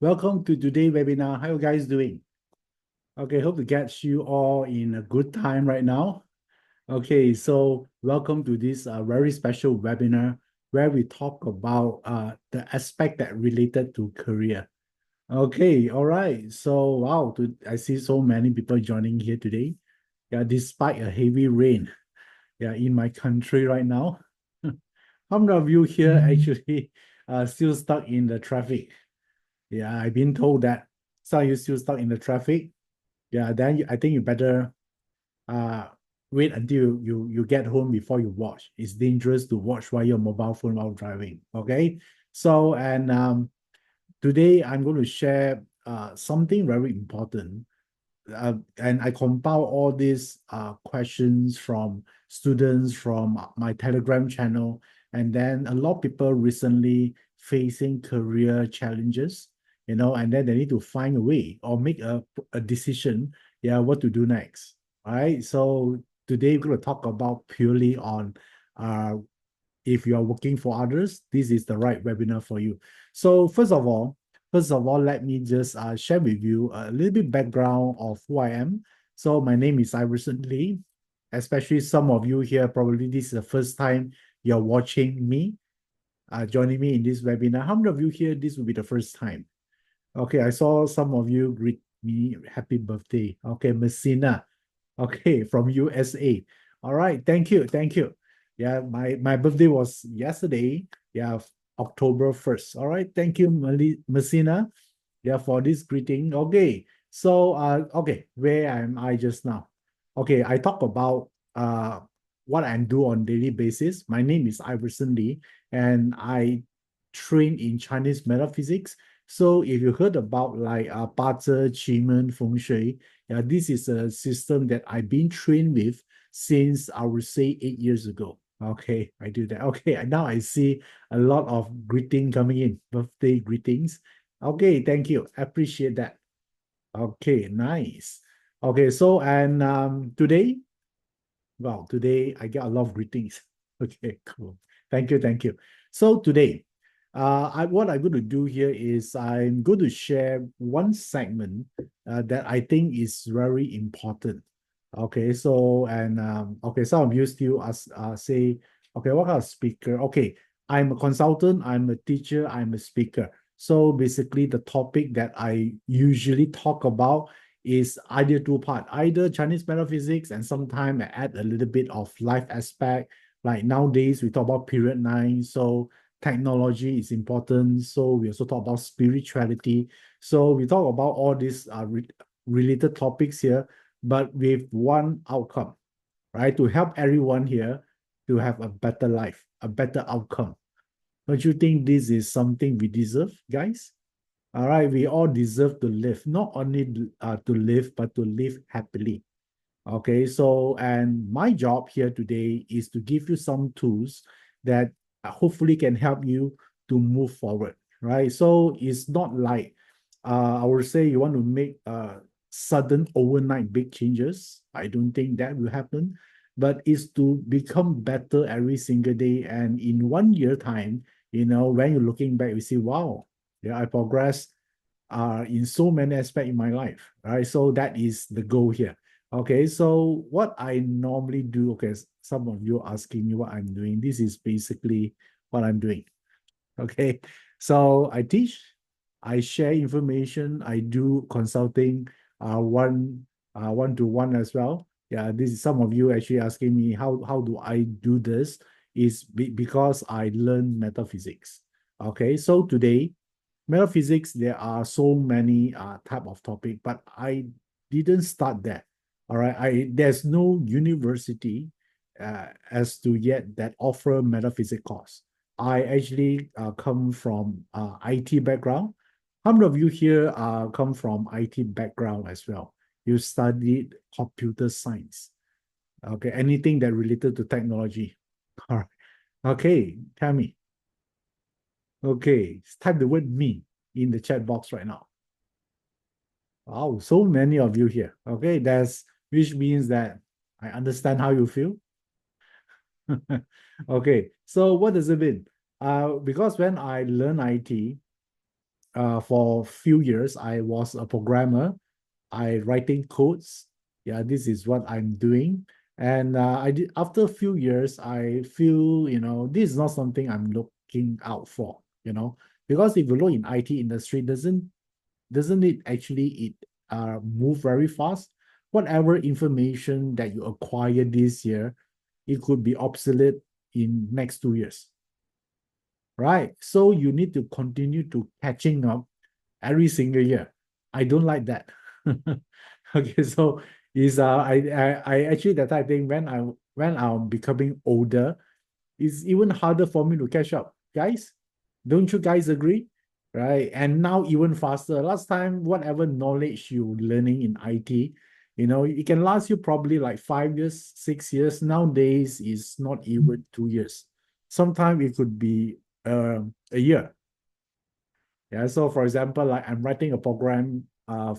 Welcome to today's webinar. How you guys doing? Okay, hope to get you all in a good time right now. Okay, so welcome to this very special webinar where we talk about the aspect that related to career. Okay, all right. So wow, I see so many people joining here today. Yeah, despite a heavy rain, yeah, in my country right now. How many of you here actually still stuck in the traffic? Yeah, I've been told that some of you still stuck in the traffic. Yeah, then I think you better uh wait until you get home before you watch. It's dangerous to watch while your mobile phone while driving. Okay. So and today I'm going to share something very important. And I compile all these questions from students from my Telegram channel, and then a lot of people recently facing career challenges, and then they need to find a way or make a decision, yeah, what to do next. All right. So today we're going to talk about purely on uh, if you are working for others, this is the right webinar for you. So first of all, let me just share with you a little bit background of who I am. So my name is Iverson Lee. Especially some of you here, probably this is the first time you're watching me, joining me in this webinar. How many of you here, this will be the first time? Okay, I saw some of you greet me, happy birthday. Okay, Messina. Okay, from USA. All right, thank you, thank you. Yeah, my birthday was yesterday. Yeah, October 1st. All right, thank you, Messina. Yeah, for this greeting. Okay, so okay, where am I just now? Okay, I talk about what I do on daily basis. My name is Iverson Lee, and I train in Chinese metaphysics. So if you heard about like BaZi, Qigong, Feng Shui, yeah, this is a system that I've been trained with since I would say 8 years ago. Okay, I do that. Okay, now I see a lot of greeting coming in, birthday greetings. Okay, thank you. Appreciate that. Okay, nice. Okay, so and today, well, today I get a lot of greetings. Okay, cool. Thank you, thank you. So today, what I'm going to do here is I'm going to share one segment that I think is very important. Okay, so and okay, some of you still say, okay, what kind of speaker? Okay, I'm a consultant, I'm a teacher, I'm a speaker. So basically, the topic that I usually talk about is either two part, either Chinese metaphysics and sometimes I add a little bit of life aspect. Like nowadays, we talk about period 9, so technology is important. So we also talk about spirituality. So we talk about all these related topics here, but with one outcome, right? To help everyone here to have a better life, a better outcome. Don't you think this is something we deserve, guys? All right, we all deserve to live, not only to live, but to live happily. Okay, so and my job here today is to give you some tools that hopefully can help you to move forward, right? So it's not like I would say you want to make sudden overnight big changes. I don't think that will happen, but it's to become better every single day. And in 1 year time, when you're looking back, you see, wow, yeah, I progressed in so many aspects in my life, right? So that is the goal here. Okay, so what I normally do, okay, some of you asking me what I'm doing. This is basically what I'm doing. Okay, so I teach, I share information, I do consulting, one to one as well. Yeah, this is some of you actually asking me how do I do this? Is because I learned metaphysics. Okay, so today metaphysics, there are so many type of topic, but I didn't start that. All right, there's no university as to yet that offer metaphysics course. I actually come from IT background. How many of you here come from IT background as well? You studied computer science. Okay, anything that related to technology. All right. Okay, tell me. Okay, type the word me in the chat box right now. Wow, so many of you here. Okay, which means that I understand how you feel. Okay, so what does it mean? Because when I learn IT, for a few years, I was a programmer. I writing codes. Yeah, this is what I'm doing. And I did after a few years, I feel, this is not something I'm looking out for, because if you look in IT industry, doesn't it actually move very fast? Whatever information that you acquire this year, it could be obsolete in next 2 years, right? So you need to continue to catching up every single year. I don't like that. Okay, so is I actually that I think when I'm becoming older, it's even harder for me to catch up. Guys, don't you guys agree? Right. And now even faster. Last time, whatever knowledge you learning in IT, it can last you probably like 5 years, 6 years. Nowadays, is not even 2 years. Sometimes it could be a year. Yeah, so for example, like I'm writing a program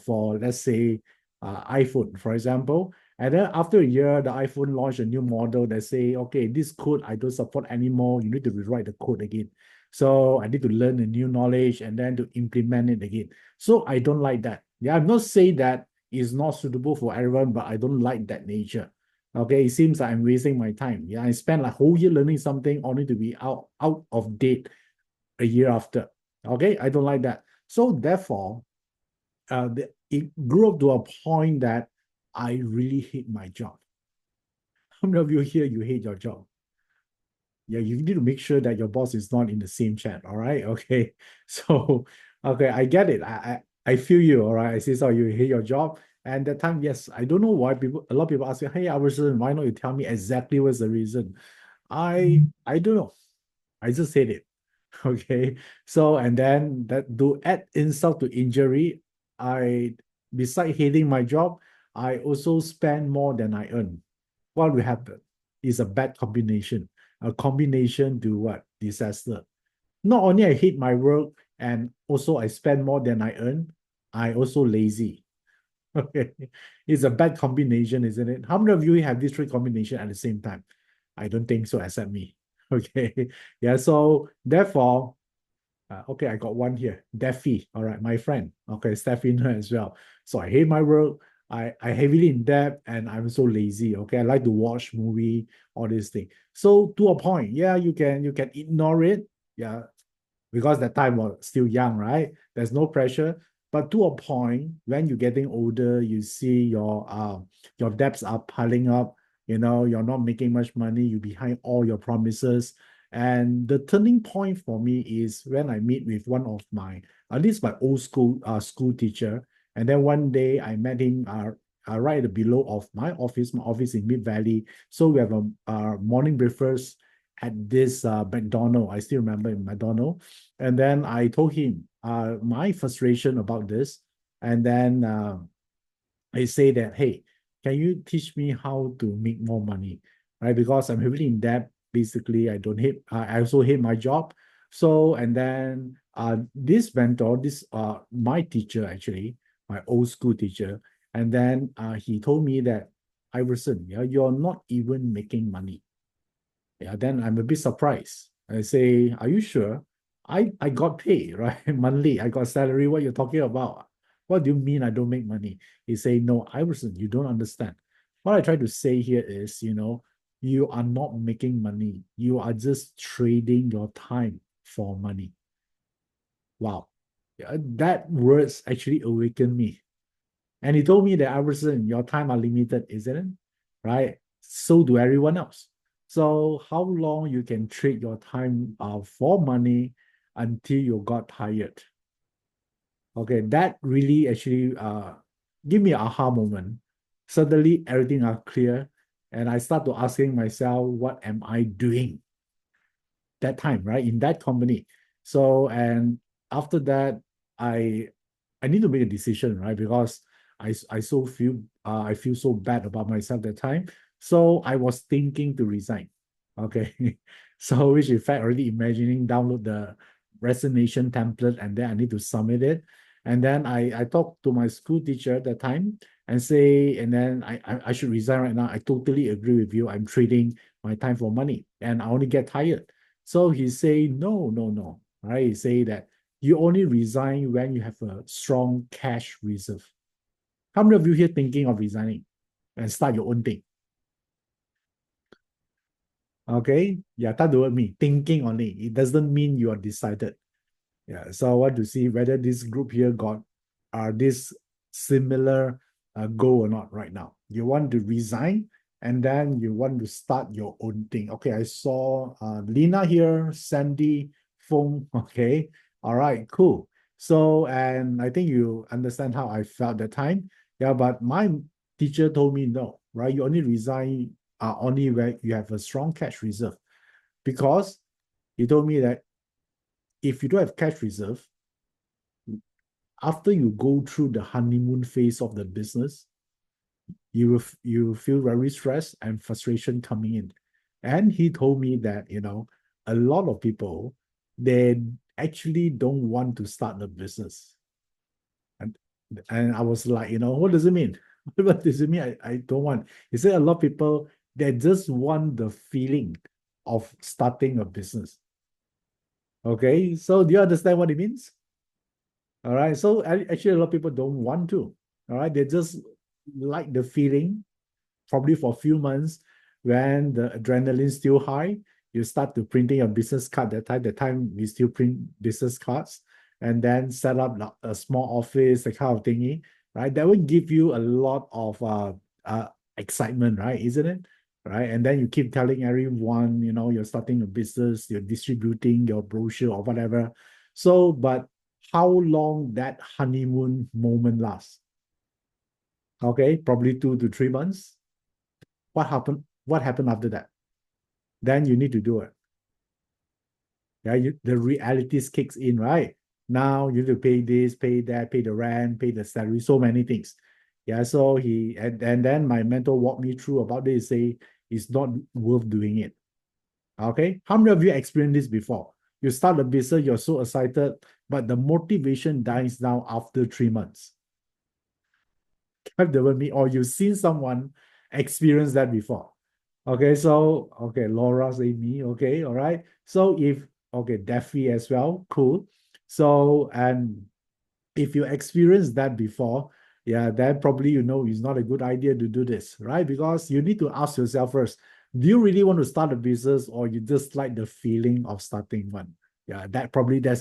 for, let's say, iPhone, for example, and then after a year, the iPhone launched a new model that say, okay, this code I don't support anymore. You need to rewrite the code again. So I need to learn the new knowledge and then to implement it again. So I don't like that. Yeah, I'm not saying that it's not suitable for everyone, but I don't like that nature. Okay, it seems like I'm wasting my time. Yeah, I spent like whole year learning something only to be out of date a year after. Okay, I don't like that. So therefore, it grew up to a point that I really hate my job. How many of you here you hate your job? Yeah, you need to make sure that your boss is not in the same chat. All right, okay. So, okay, I get it. I feel you. All right, I see. So you hate your job, and that time, yes, I don't know why a lot of people ask me, "Hey, Iverson, why not you tell me exactly what's the reason?" I don't know. I just said it. Okay. So, and then that to add insult to injury, I, beside hating my job, I also spend more than I earn. What will happen is a bad combination. A combination to what? Disaster. Not only I hate my work and also I spend more than I earn, I also lazy. Okay. It's a bad combination, isn't it? How many of you have these three combinations at the same time? I don't think so, except me. Okay. Yeah. So therefore, okay, I got one here. Defi. All right, my friend. Okay, Stephina as well. So I hate my work. I heavily in debt and I'm so lazy. Okay, I like to watch movie, all these things. So to a point, yeah, you can ignore it. Yeah, because that time was still young, right? There's no pressure. But to a point, when you're getting older, you see your debts are piling up. You're not making much money. You're behind all your promises. And the turning point for me is when I meet with one of my, at least my old school teacher. And then one day I met him right below of my office in Mid Valley. So we have a morning breakfast at this McDonald. I still remember in McDonald. And then I told him my frustration about this. And then I say that, hey, can you teach me how to make more money? Right? Because I'm heavily in debt. Basically, I don't hate, I also hate my job. So, and then this mentor, my teacher actually, my old school teacher, and then he told me that, Iverson, yeah, you're not even making money. Yeah, then I'm a bit surprised. I say, are you sure? I got paid, right? Monthly. I got salary. What you're talking about? What do you mean I don't make money? He say, no, Iverson, you don't understand. What I try to say here is, you are not making money. You are just trading your time for money. Wow. Yeah, that words actually awakened me. And he told me that, Iverson, your time are limited, isn't it? Right? So do everyone else. So how long you can trade your time for money until you got tired? Okay, that really actually give me an aha moment. Suddenly everything are clear, and I start to asking myself, what am I doing that time, right? In that company. So, and after that, I I need to make a decision, right? Because I feel so bad about myself that time. So I was thinking to resign. Okay. So which in fact already imagining download the resignation template and then I need to submit it. And then I talked to my school teacher at the time and say, and then I should resign right now. I totally agree with you. I'm trading my time for money and I only get tired. So he say, no, no, no. Right? He say that you only resign when you have a strong cash reserve. How many of you here thinking of resigning and start your own thing? Okay, yeah, that do me thinking only. It doesn't mean you are decided. Yeah, so I want to see whether this group here got this similar goal or not right now. You want to resign and then you want to start your own thing. Okay, I saw Lina here, Sandy, Fong. Okay, all right, cool. So, and I think you understand how I felt that time. Yeah, but my teacher told me no, right? You only resign only when you have a strong cash reserve because he told me that if you don't have cash reserve, after you go through the honeymoon phase of the business, you feel very stressed and frustration coming in. And he told me that, a lot of people, they actually don't want to start a business. And and I was like, what does it mean? What does it mean? I don't want. He said a lot of people, they just want the feeling of starting a business. Okay, so do you understand what it means? All right. So actually, a lot of people don't want to. All right. They just like the feeling, probably for a few months when the adrenaline's still high. You start to printing a business card. That time we still print business cards and then set up a small office, the kind of thingy, right? That will give you a lot of excitement, right? Isn't it? Right. And then you keep telling everyone, you're starting a business, you're distributing your brochure or whatever. So, but how long that honeymoon moment lasts? Okay, probably 2 to 3 months. What happened? What happened after that? Then you need to do it. Yeah, the realities kicks in, right? Now you need to pay this, pay that, pay the rent, pay the salary, so many things. Yeah, so and then my mentor walked me through about this, say it's not worth doing it. Okay, how many of you experienced this before? You start a business, you're so excited, but the motivation dies down after 3 months. Have with me, or you've seen someone experience that before. Okay, so Laura say me, okay, all right. So if Daffy as well, cool. So and if you experience that before, yeah, then probably it's not a good idea to do this, right? Because you need to ask yourself first, do you really want to start a business or you just like the feeling of starting one? Yeah, that's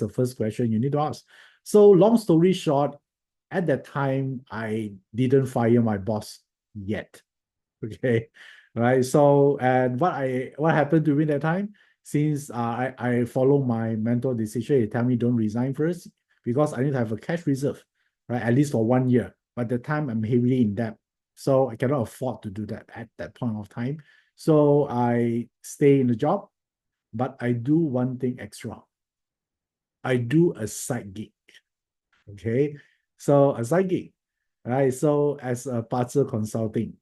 the first question you need to ask. So long story short, at that time, I didn't fire my boss yet. Okay. Right. So, and what happened during that time, since I follow my mentor decision, he tell me don't resign first because I need to have a cash reserve, right? At least for 1 year. But the time I'm heavily in debt. So I cannot afford to do that at that point of time. So I stay in the job, but I do one thing extra. I do a side gig. Okay. So a side gig, right? So as a parcel consulting.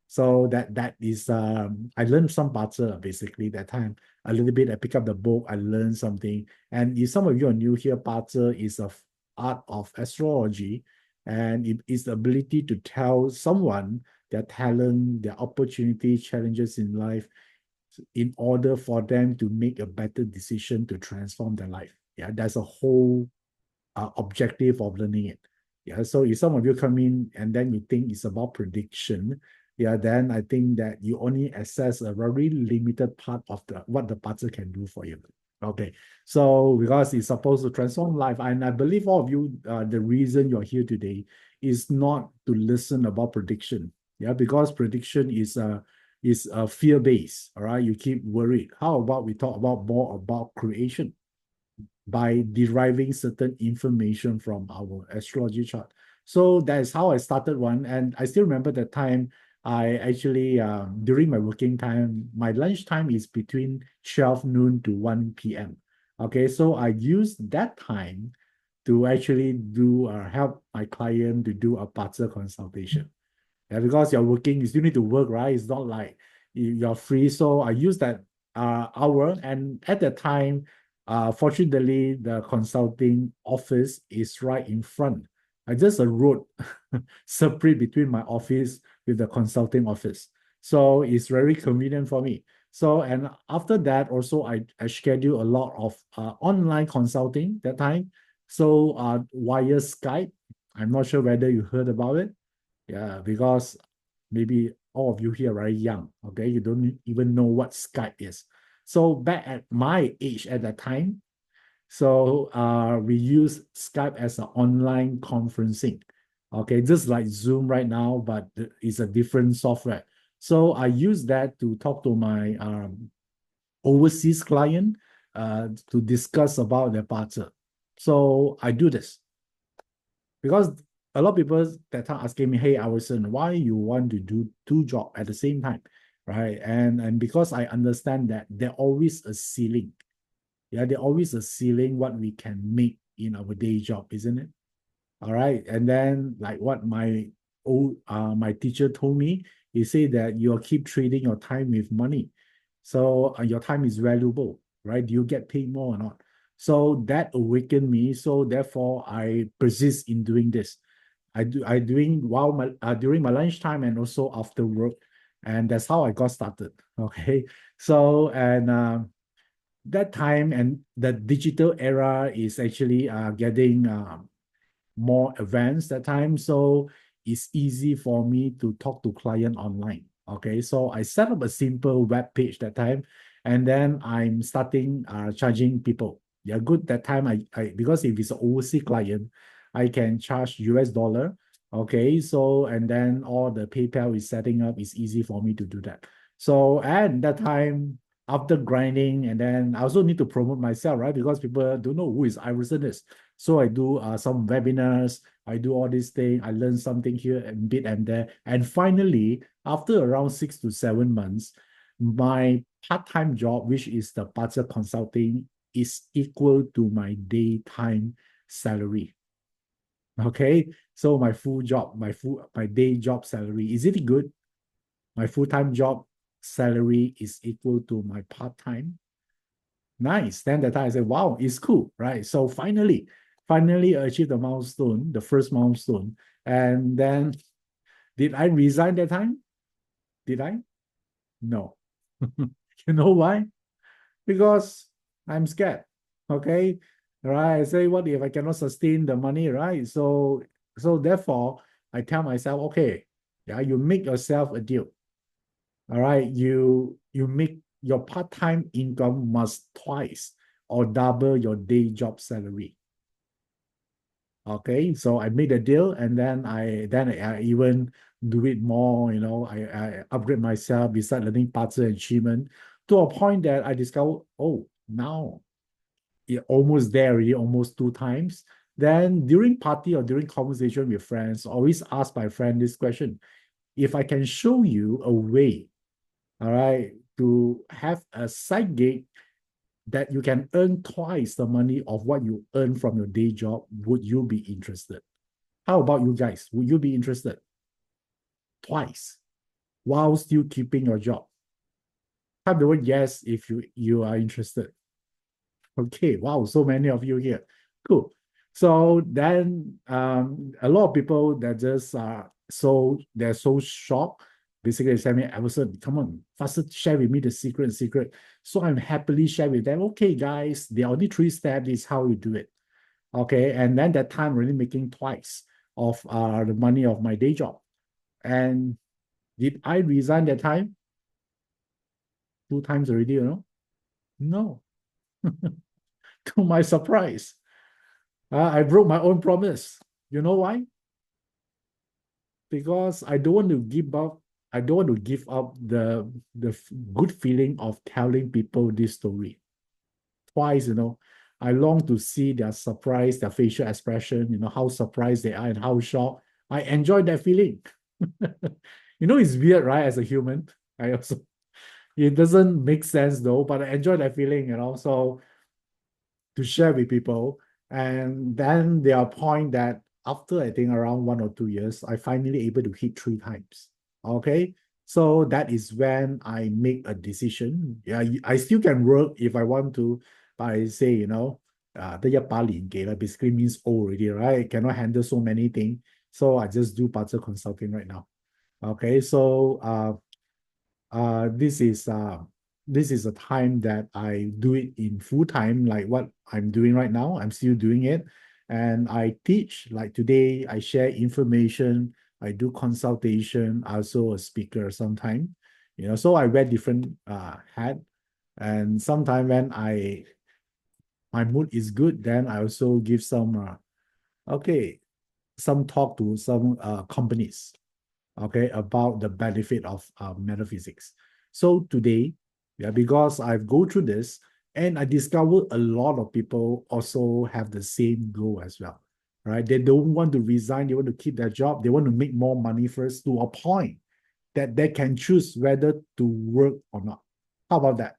So that is I learned some parcel basically that time. A little bit, I pick up the book, I learned something. And if some of you are new here, parcel is a art of astrology, and it is the ability to tell someone their talent, their opportunity, challenges in life in order for them to make a better decision to transform their life. Yeah, that's a whole objective of learning it. Yeah, so if some of you come in and then you think it's about prediction, yeah, then I think that you only assess a very limited part of what the puzzle can do for you. Okay, so because it's supposed to transform life, and I believe all of you, the reason you're here today is not to listen about prediction. Yeah, because prediction is a fear based. All right, you keep worried. How about we talk about more about creation? By deriving certain information from our astrology chart. So that's how I started one. And I still remember the time I actually, during my working time, my lunch time is between 12 noon to 1 p.m. Okay, so I used that time to actually do help my client to do a parcel consultation. Yeah, because you're working, you still need to work, right? It's not like you're free. So I use that hour, and at the time, fortunately, the consulting office is right in front. I just a road separate between my office with the consulting office. So it's very convenient for me. So, and after that, also, I schedule a lot of online consulting that time. So via Skype, I'm not sure whether you heard about it. Yeah, because maybe all of you here are very young, okay? You don't even know what Skype is. So back at my age at that time, so we use Skype as an online conferencing. Okay, just like Zoom right now, but it's a different software. So I use that to talk to my overseas client to discuss about their parcel. So I do this because a lot of people that time asking me, hey, Iverson, why you want to do two jobs at the same time, right? And because I understand that there always a ceiling. Yeah, there always a ceiling what we can make in our day job, isn't it? All right. And then like what my teacher told me, he said that you'll keep trading your time with money. So your time is valuable, right? Do you get paid more or not? So that awakened me. So therefore I persist in doing this. I doing while my during my lunchtime and also after work. And that's how I got started. Okay. So and that time and the digital era is actually getting more advanced that time. So it's easy for me to talk to client online. Okay, so I set up a simple web page that time, and then I'm starting charging people. Yeah, good that time. I because if it's an overseas client, I can charge US dollar. Okay, so and then all the PayPal is setting up. It's easy for me to do that. So and that time after grinding, and then I also need to promote myself, right? Because people don't know who is Iverson is. So I do some webinars, I do all these things, I learn something here and bit and there. And finally, after around 6 to 7 months, my part-time job, which is the budget consulting, is equal to my daytime salary. Okay. So my full job, my day job salary, is it good? My full-time job salary is equal to my part-time. Nice. Then that time I said, wow, it's cool, right? So finally achieved the milestone, the first milestone. And then did I resign that time? Did I? No. You know why? Because I'm scared. Okay. Right. I say, what if I cannot sustain the money, right? So therefore I tell myself, okay, yeah, you make yourself a deal. All right, you make your part-time income must twice or double your day job salary. Okay, so I made a deal, and then I even do it more. I upgrade myself beside learning parts and achievement to a point that I discover, oh, now it almost there already, almost 2 times. Then during party or during conversation with friends, always ask my friend this question: if I can show you a way, all right, to have a side gig that you can earn twice the money of what you earn from your day job, would you be interested? How about you guys? Would you be interested? Twice while still keeping your job? Type the word yes if you are interested. Okay, wow, so many of you here. Cool. So then a lot of people that just they're so shocked. Basically, they say me, Everson, come on, faster share with me the secret. So I'm happily share with them. Okay, guys, the only 3 steps is how you do it. Okay, and then that time really making twice of the money of my day job. And did I resign that time? 2 times already, No. To my surprise. I broke my own promise. You know why? Because I don't want to give up. I don't want to give up the good feeling of telling people this story twice. I long to see their surprise, their facial expression. How surprised they are and how shocked. I enjoy that feeling. It's weird, right? As a human, I also it doesn't make sense though, but I enjoy that feeling. So to share with people. And then there are point that after I think around 1 or 2 years, I finally able to hit 3 times. Okay. So that is when I make a decision. Yeah, I still can work if I want to, but I say, 得一把年紀啦, basically means old already, right? Cannot handle so many things. So I just do budget consulting right now. Okay. So this is a time that I do it in full time, like what I'm doing right now. I'm still doing it. And I teach, like today, I share information, I do consultation, also a speaker sometime. So I wear different hat. And sometimes when my mood is good, then I also give some talk to some companies, okay, about the benefit of metaphysics. So today, yeah, because I've go through this and I discovered a lot of people also have the same goal as well, right? They don't want to resign, they want to keep their job, they want to make more money first to a point that they can choose whether to work or not. How about that?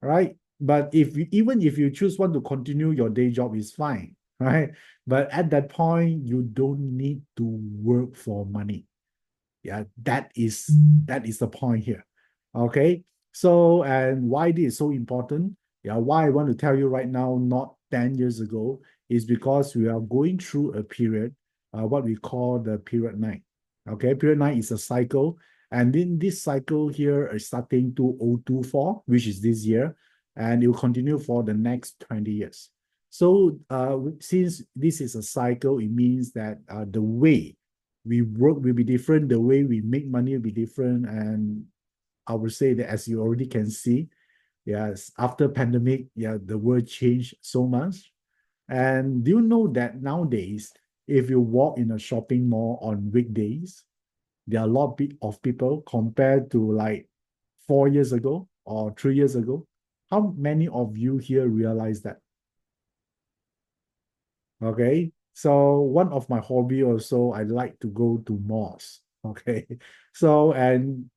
Right? But even if you choose want to continue your day job is fine, right? But at that point, you don't need to work for money. Yeah, that is the point here. Okay. So, and why this is so important? Yeah, why I want to tell you right now, not 10 years ago, is because we are going through a period, what we call the period nine. Okay, period nine is a cycle. And in this cycle here is starting 2024, which is this year, and it will continue for the next 20 years. So, since this is a cycle, it means that the way we work will be different, the way we make money will be different. And I would say that as you already can see, yes, after pandemic, yeah, the world changed so much. And do you know that nowadays, if you walk in a shopping mall on weekdays, there are a lot of people compared to like 4 years ago or 3 years ago. How many of you here realize that? Okay. So one of my hobby also, I like to go to malls. Okay. So, and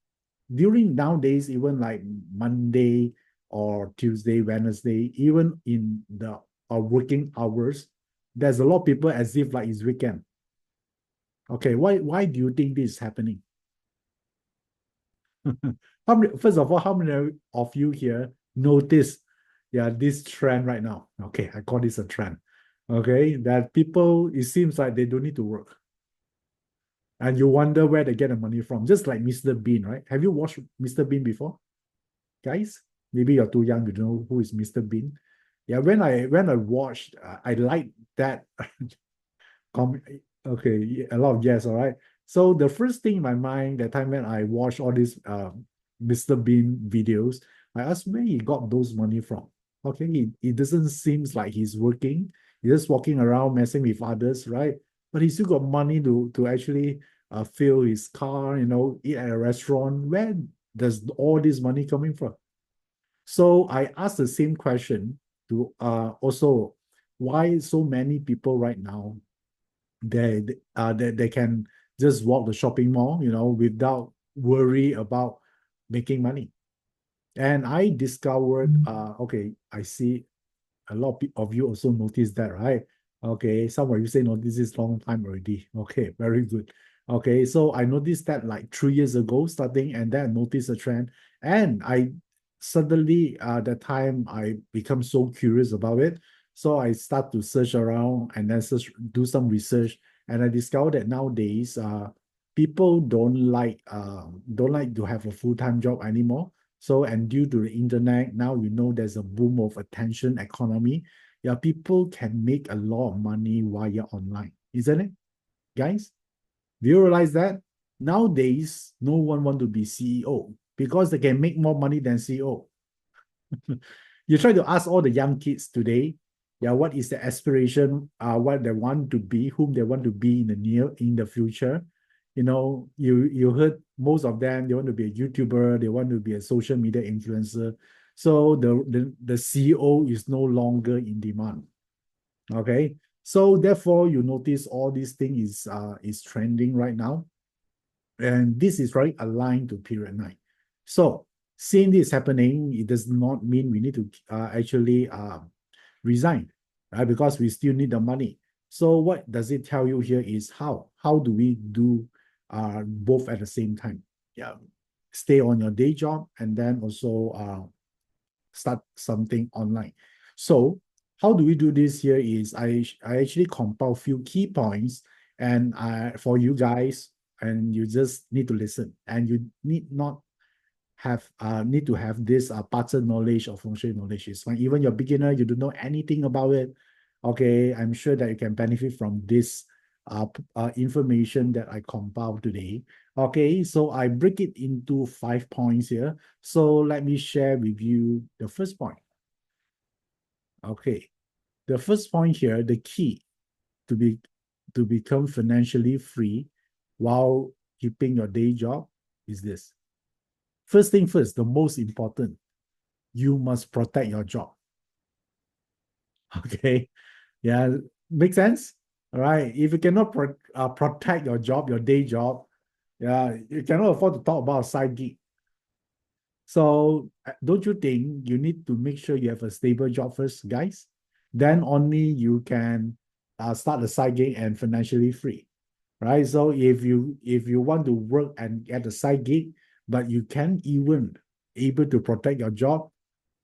during nowadays, even like Monday or Tuesday, Wednesday, even in the working hours, there's a lot of people as if like it's weekend. Okay. Why do you think this is happening? First of all, how many of you here notice, yeah, this trend right now? Okay, I call this a trend. Okay, that people, it seems like they don't need to work. And you wonder where they get the money from, just like Mr. Bean, right? Have you watched Mr. Bean before, guys? Maybe you're too young to know who is Mr. Bean. Yeah, when I watched, I liked that. Okay, a lot of yes, all right. So the first thing in my mind that time when I watched all these Mr. Bean videos, I asked where he got those money from. Okay, it doesn't seem like he's working. He's just walking around messing with others, right? But he still got money to actually fill his car, eat at a restaurant. Where does all this money coming from? So I asked the same question to also why so many people right now they can just walk the shopping mall, without worry about making money. And I discovered, okay, I see a lot of you also noticed that, right? Okay, some of you say no, this is long time already. Okay, very good. Okay, so I noticed that like 3 years ago starting, and then I noticed a trend. And I suddenly, that time I become so curious about it. So I start to search around and then do some research. And I discovered that nowadays, people don't like to have a full-time job anymore. So, and due to the internet, now there's a boom of attention economy. Yeah, people can make a lot of money while you're online, isn't it, guys? Do you realize that? Nowadays, no one want to be CEO because they can make more money than CEO. You try to ask all the young kids today, yeah, what is the aspiration, what they want to be, whom they want to be in the future. You heard most of them, they want to be a YouTuber, they want to be a social media influencer. So the CEO is no longer in demand. Okay. So therefore, you notice all these things is trending right now. And this is very aligned to period nine. So seeing this happening, it does not mean we need to actually resign, right? Because we still need the money. So what does it tell you here is how do we do both at the same time? Yeah, stay on your day job and then also start something online. So how do we do this here is I actually compile a few key points and for you guys, and you just need to listen, and you need to have this pattern knowledge or function knowledge is fine. Even you're beginner, you don't know anything about it. Okay, I'm sure that you can benefit from this information that I compiled today. Okay, so I break it into 5 points here. So let me share with you the first point. Okay, the first point here, the key to be to become financially free while keeping your day job is this. First thing first, the most important, you must protect your job. Okay, yeah, makes sense. All right, if you cannot protect your job, your day job, yeah, you cannot afford to talk about a side gig. So don't you think you need to make sure you have a stable job first, guys? Then only you can start a side gig and financially free, right? So if you want to work and get a side gig, but you can't even able to protect your job,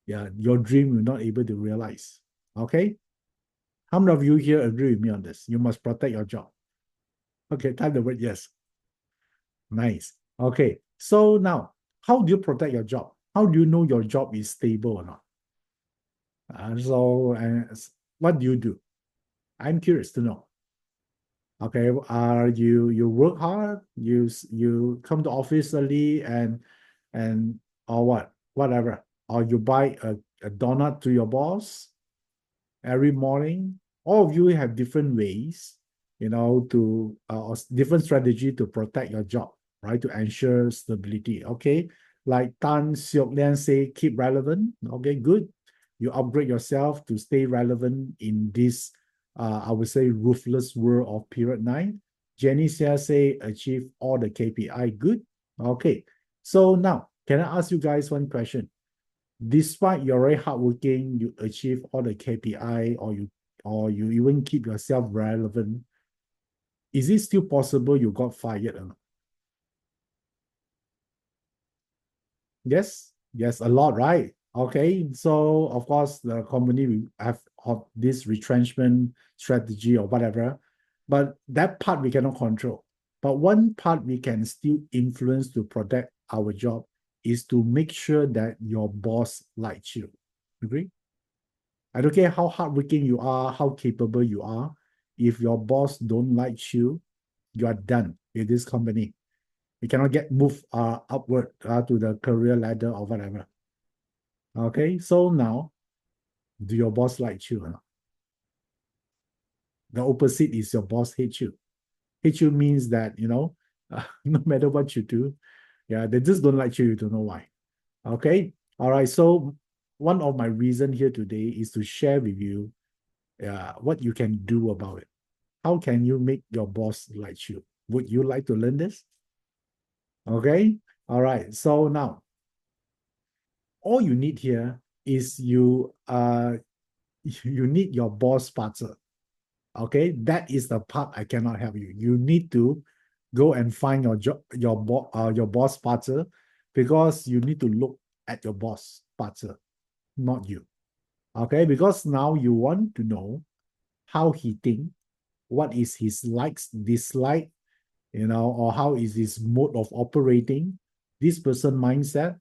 yeah, your dream will not able to realize. Okay, how many of you here agree with me on this? You must protect your job. Okay, type the word yes. Nice. Okay, so now how do you protect your job? How do you know your job is stable or not? What do you do? I'm curious to know. Okay, you work hard, you come to office early and or whatever, or you buy a donut to your boss every morning. All of you have different ways, to different strategy to protect your job, right? To ensure stability. Okay, like Tan Siok Lian say, keep relevant. Okay, good. You upgrade yourself to stay relevant in this, I would say, ruthless world of period 9. Jenny Xia say, achieve all the KPI. Good. Okay. So now, can I ask you guys one question? Despite you're very hardworking, you achieve all the KPI, or you even keep yourself relevant, is it still possible you got fired or not? Yes, yes, a lot, right? Okay, so of course the company will have this retrenchment strategy or whatever, but that part we cannot control. But one part we can still influence to protect our job is to make sure that your boss likes you. Agree? I don't care how hardworking you are, how capable you are. If your boss don't like you, you are done with this company. You cannot get moved upward to the career ladder or whatever. Okay, so now, do your boss like you or not? The opposite is your boss hates you. Hate you means that, no matter what you do, yeah, they just don't like you. You don't know why. Okay, all right. So one of my reason here today is to share with you what you can do about it. How can you make your boss like you? Would you like to learn this? Okay. All right. So now, all you need here is you need your boss partner. Okay, that is the part I cannot help you. You need to go and find your boss partner, because you need to look at your boss partner, not you. Okay, because now you want to know how he think, what is his likes, dislike, or how is his mode of operating, this person mindset.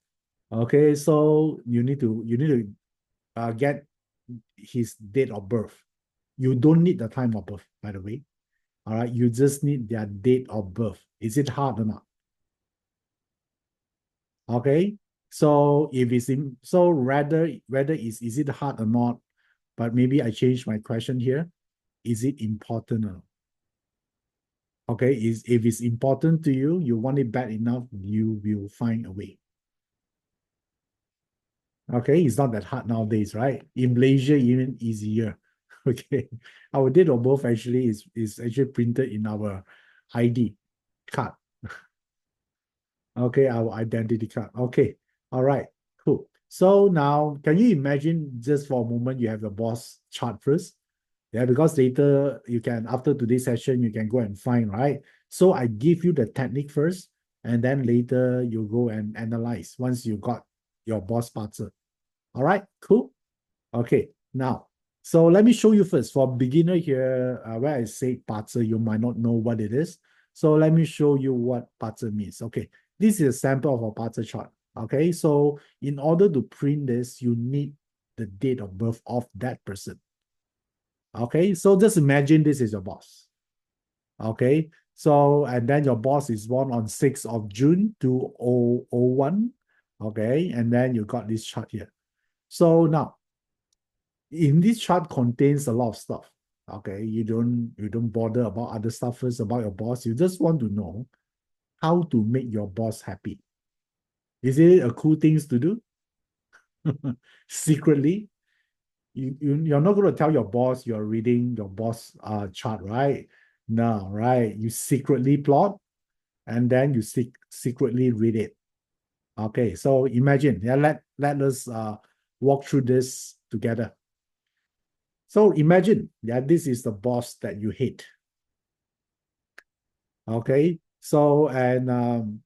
Okay, so you need to get his date of birth. You don't need the time of birth, by the way. All right, you just need their date of birth. Is it hard or not? Okay, so if it's in, so rather is it hard or not? But maybe I change my question here. Is it important or not? Okay, if it's important to you, you want it bad enough, you will find a way. Okay, it's not that hard nowadays, right? In Malaysia, even easier. Okay, our date of birth actually is actually printed in our ID card. Okay, our identity card. Okay, all right, cool. So now, can you imagine just for a moment you have the boss chart first? Yeah, because later you can, after today's session, you can go and find, right? So I give you the technique first, and then later you go and analyze once you got your boss partner. All right, cool. Okay, now, so let me show you first. For beginner here, where I say partner, you might not know what it is. So let me show you what partner means. Okay, this is a sample of a partner chart. Okay, so in order to print this, you need the date of birth of that person. Okay, so just imagine this is your boss. Okay, so and then your boss is born on 6th of June 2001. Okay, and then you got this chart here. So now, in this chart contains a lot of stuff. Okay, you don't bother about other stuff first about your boss. You just want to know how to make your boss happy. Is it a cool things to do? Secretly, you're not going to tell your boss you're reading your boss chart, right? No, right? You secretly plot and then you secretly read it. Okay, so imagine, yeah, let us walk through this together. So imagine, yeah, this is the boss that you hate. Okay, so and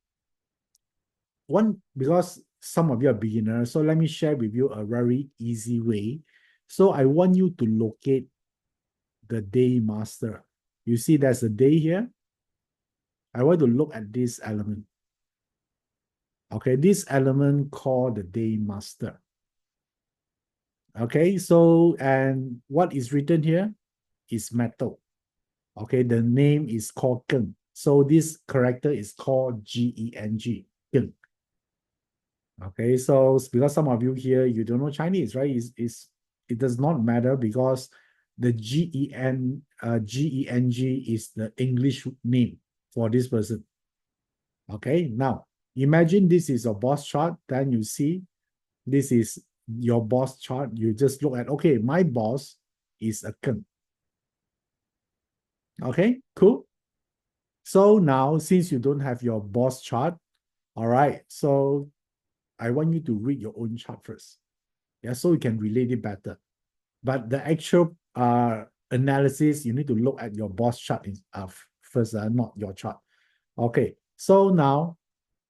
because some of you are beginners, so let me share with you a very easy way. So I want you to locate the day master. You see there's a day here. I want to look at this element. Okay, this element called the day master. Okay, so and what is written here is metal. Okay, the name is called Geng. So this character is called G-E-N-G, Geng. Okay, so because some of you here, you don't know Chinese, right? It does not matter because the G-E-N-G is the English name for this person. Okay, now imagine this is your boss chart, then you see this is your boss chart. You just look at, okay, my boss is a Geng. Okay, cool. So now, since you don't have your boss chart, all right, so I want you to read your own chart first. Yeah, so you can relate it better. But the actual analysis, you need to look at your boss chart first, not your chart. Okay, so now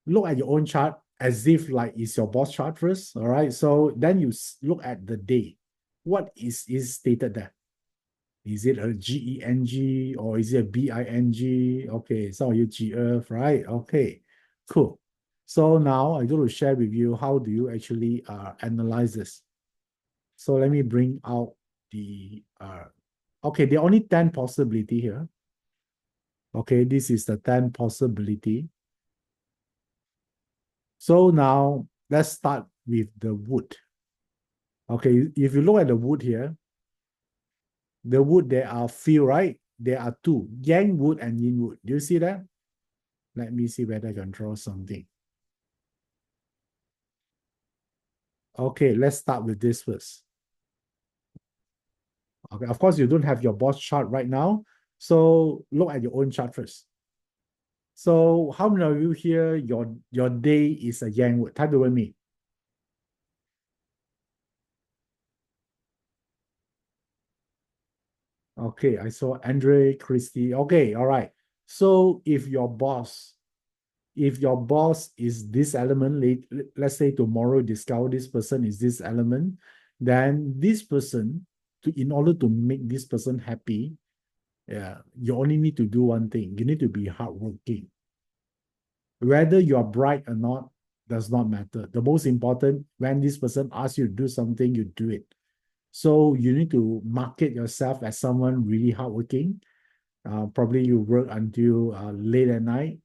look at your own chart as if like it's your boss chart first. All right, so then you look at the day. What is stated there? Is it a G-E-N-G or is it a B-I-N-G? Okay, some of you G-Earth, right? Okay, cool. So now I'm going to share with you how do you actually analyze this. So let me bring out the, okay, there are only 10 possibility here. Okay, this is the 10 possibility. So now let's start with the wood. Okay, if you look at the wood here, the wood there are few, right? There are two, yang wood and yin wood. Do you see that? Let me see whether I can draw something. Okay, let's start with this first. Okay, of course, you don't have your boss chart right now. So look at your own chart first. So how many of you here, your day is a yang wood? Type it with me. Okay, I saw Andre, Christy. Okay, all right. So if your boss is this element, let's say tomorrow discover this person is this element, then this person, in order to make this person happy, yeah, you only need to do one thing. You need to be hardworking. Whether you are bright or not does not matter. The most important, when this person asks you to do something, you do it. So you need to market yourself as someone really hardworking. Probably you work until late at night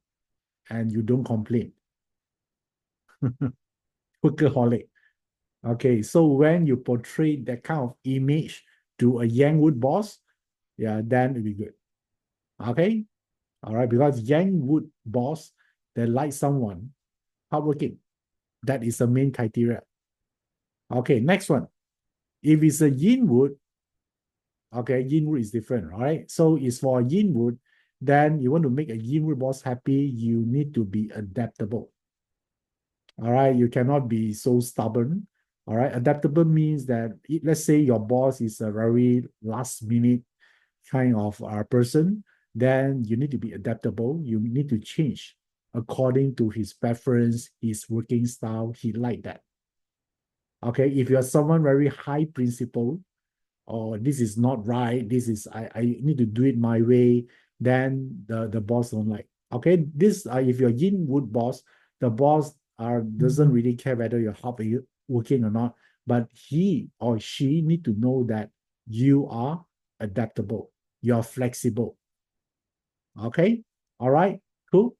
and you don't complain. Workaholic. Okay, so when you portray that kind of image to a Yangwood boss, yeah, then it'll be good. Okay, all right, because Yangwood boss, they like someone hardworking. That is the main criteria. Okay, next one. If it's a Yinwood, okay, Yinwood is different, all right? So it's for Yinwood, then you want to make a Yinwood boss happy, you need to be adaptable. All right, you cannot be so stubborn. All right, adaptable means that let's say your boss is a very last minute kind of person, then you need to be adaptable. You need to change according to his preference, his working style. He like that. Okay, if you're someone very high principle, or this is not right, this is I need to do it my way, then the boss don't like. Okay, this if you're yin wood boss, the boss doesn't really care whether you're hard working or not, but he or she need to know that you are adaptable. You're flexible. Okay. All right. Cool.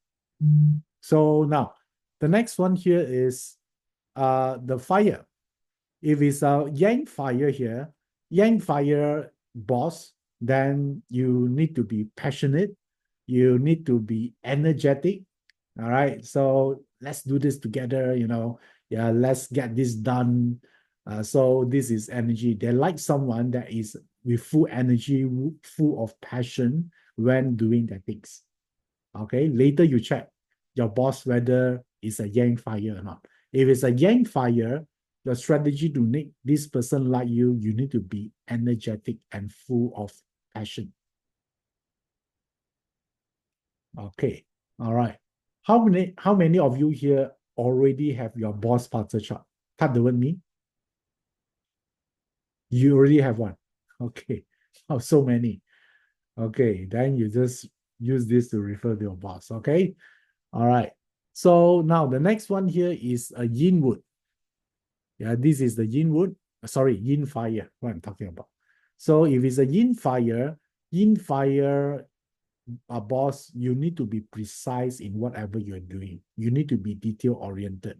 So now the next one here is the fire. If it's a yang fire here, yang fire boss, then you need to be passionate. You need to be energetic. All right. So let's do this together, Yeah, let's get this done. So this is energy. They like someone that is with full energy, full of passion when doing their things. Okay. Later you check your boss whether it's a yang fire or not. If it's a yang fire, your strategy to make this person like you need to be energetic and full of passion. Okay. All right. How many of you here already have your boss parser chart? Type the word me. You already have one. Okay. Oh, so many. Okay. Then you just use this to refer to your boss. Okay. All right. So now the next one here is a yin wood. Yeah, this is the yin wood. Sorry, yin fire. What I'm talking about. So if it's a yin fire boss, you need to be precise in whatever you're doing. You need to be detail oriented.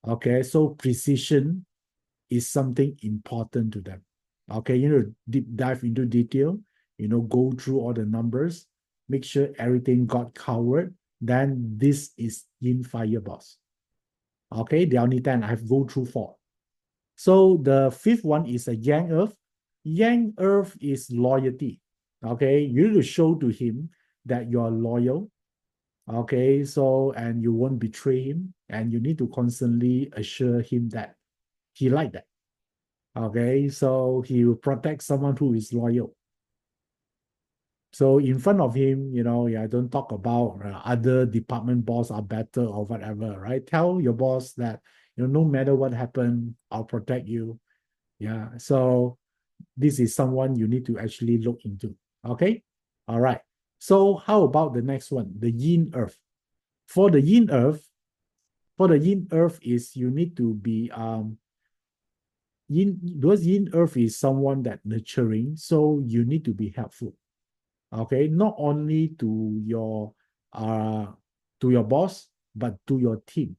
Okay, so precision is something important to them. Okay, deep dive into detail, go through all the numbers, make sure everything got covered. Then this is yin fire boss. Okay, there are only 10. I've go through 4. So the fifth one is a yang earth. Yang earth is loyalty. Okay, you need to show to him that you are loyal. Okay, so and you won't betray him, and you need to constantly assure him that he like that. Okay, so he will protect someone who is loyal. So in front of him, don't talk about other department boss are better or whatever, right? Tell your boss that, no matter what happened, I'll protect you. Yeah, so this is someone you need to actually look into. Okay, all right. So how about the next one, the yin earth? For the yin earth, is you need to be because yin earth is someone that nurturing, so you need to be helpful. Okay, not only to your boss, but to your team.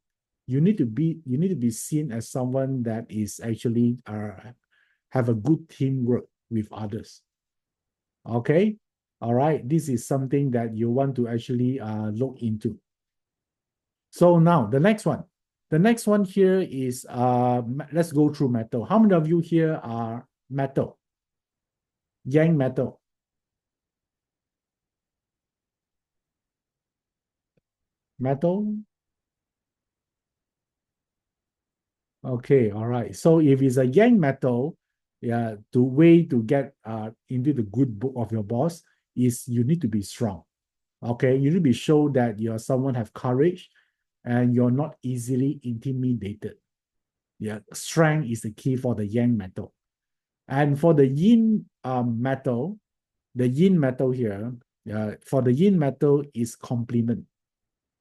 You need to be seen as someone that is actually have a good teamwork with others. Okay, all right. This is something that you want to actually look into. So now the next one. The next one here is let's go through metal. How many of you here are metal? Yang metal. Metal. Okay, all right. So if it's a yang metal, yeah, the way to get into the good book of your boss is you need to be strong. Okay, you need to be show that you're someone have courage and you're not easily intimidated. Yeah, strength is the key for the yang metal. And for the yin metal, the yin metal here, for the yin metal is compliment.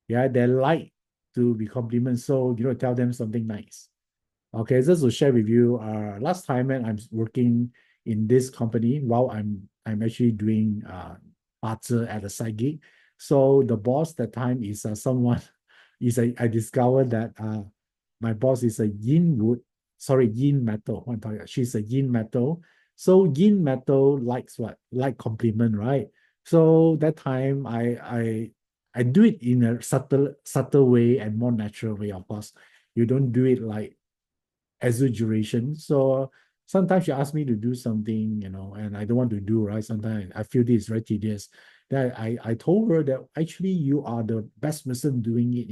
Yeah, they like to be complimented. So, tell them something nice. Okay, just to share with you, last time when I'm working in this company while I'm actually doing BaZi at a side gig. So the boss that time is someone I discovered that my boss is a yin metal. She's a yin metal. So yin metal likes what? Like compliment, right? So that time I do it in a subtle way and more natural way, of course. You don't do it like exaggeration. So sometimes she asks me to do something, and I don't want to do, right? Sometimes I feel this is very tedious. Then I told her that actually you are the best person doing it.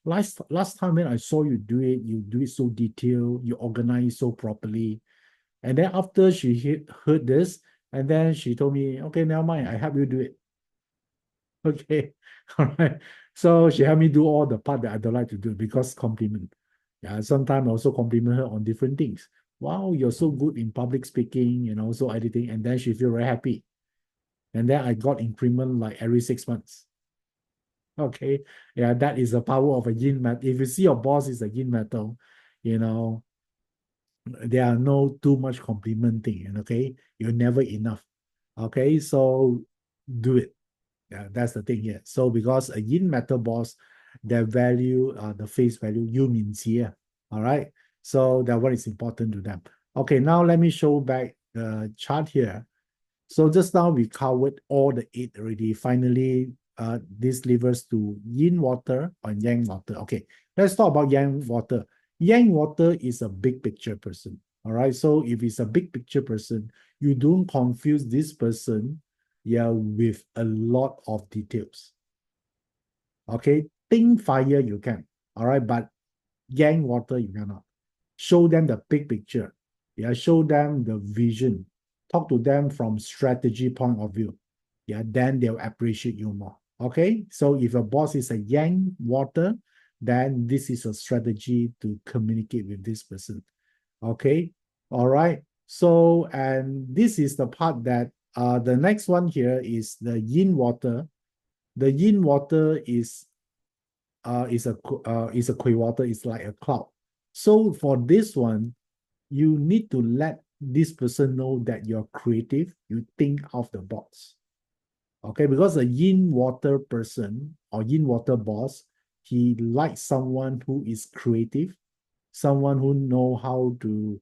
Last time when I saw you do it so detailed, you organize so properly. And then after she heard this, and then she told me, okay, never mind, I help you do it. Okay, all right. So she helped me do all the part that I don't like to do because compliment. Yeah, sometimes I also compliment her on different things. Wow, you're so good in public speaking, so editing. And then she feel very happy. And then I got increment like every 6 months. Okay, yeah, that is the power of a yin metal. If you see your boss is a yin metal, there are no too much complimenting. Okay, you're never enough. Okay, so do it. Yeah, that's the thing here. So because a yin metal boss, their value, the face value, you means here. All right. So that one is important to them. Okay, now let me show back the chart here. So just now we covered all the eight already. Finally, this leads us to yin water or yang water. Okay, let's talk about yang water. Yang water is a big picture person. All right. So if it's a big picture person, you don't confuse this person, yeah, with a lot of details. Okay, think fire you can. All right, but yang water you cannot. Show them the big picture. Yeah, show them the vision. Talk to them from strategy point of view. Yeah, then they'll appreciate you more. Okay, so if your boss is a yang water, then this is a strategy to communicate with this person. Okay, all right. So, and this is the part that the next one here is the yin water. The yin water is a gray water. It's like a cloud. So for this one, you need to let this person know that you're creative. You think of the box. Okay, because a yin water person or yin water boss, he likes someone who is creative, someone who know how to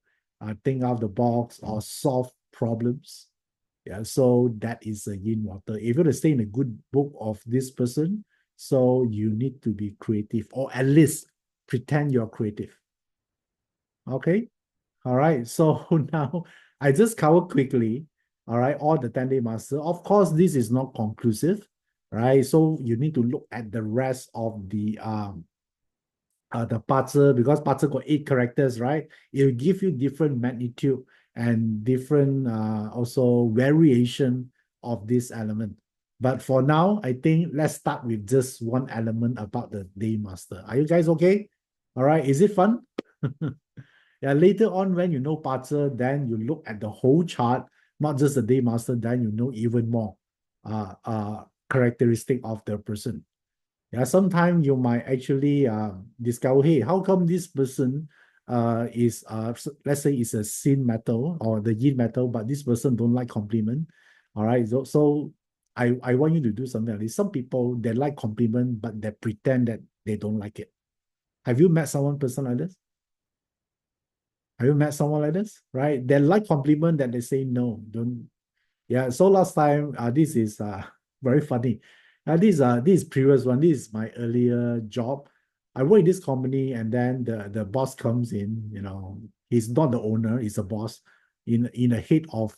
think out the box or solve problems. Yeah, so that is a yin water. If you want to stay in a good book of this person, so you need to be creative or at least pretend you're creative. Okay. All right. So now I just cover quickly. All right. All the 10-day master. Of course, this is not conclusive, right? So you need to look at the rest of the puzzle because puzzle got 8 characters, right? It will give you different magnitude and different also variation of this element. But for now, I think let's start with just one element about the day master. Are you guys okay? All right. Is it fun? Yeah, later on, when you know puzzle, then you look at the whole chart, not just the day master, then you know even more characteristic of the person. Yeah, sometimes you might actually discover, hey, how come this person is let's say it's a sin metal or the yin metal, but this person don't like compliment. All right. So I want you to do something like this. Some people they like compliment, but they pretend that they don't like it. Have you met someone person like this? Have you met someone like this? Right? They like compliment that they say no, don't. Yeah. So last time, this is very funny. This previous one. This is my earlier job. I work in this company, and then the boss comes in. You know, he's not the owner; he's a boss in a head of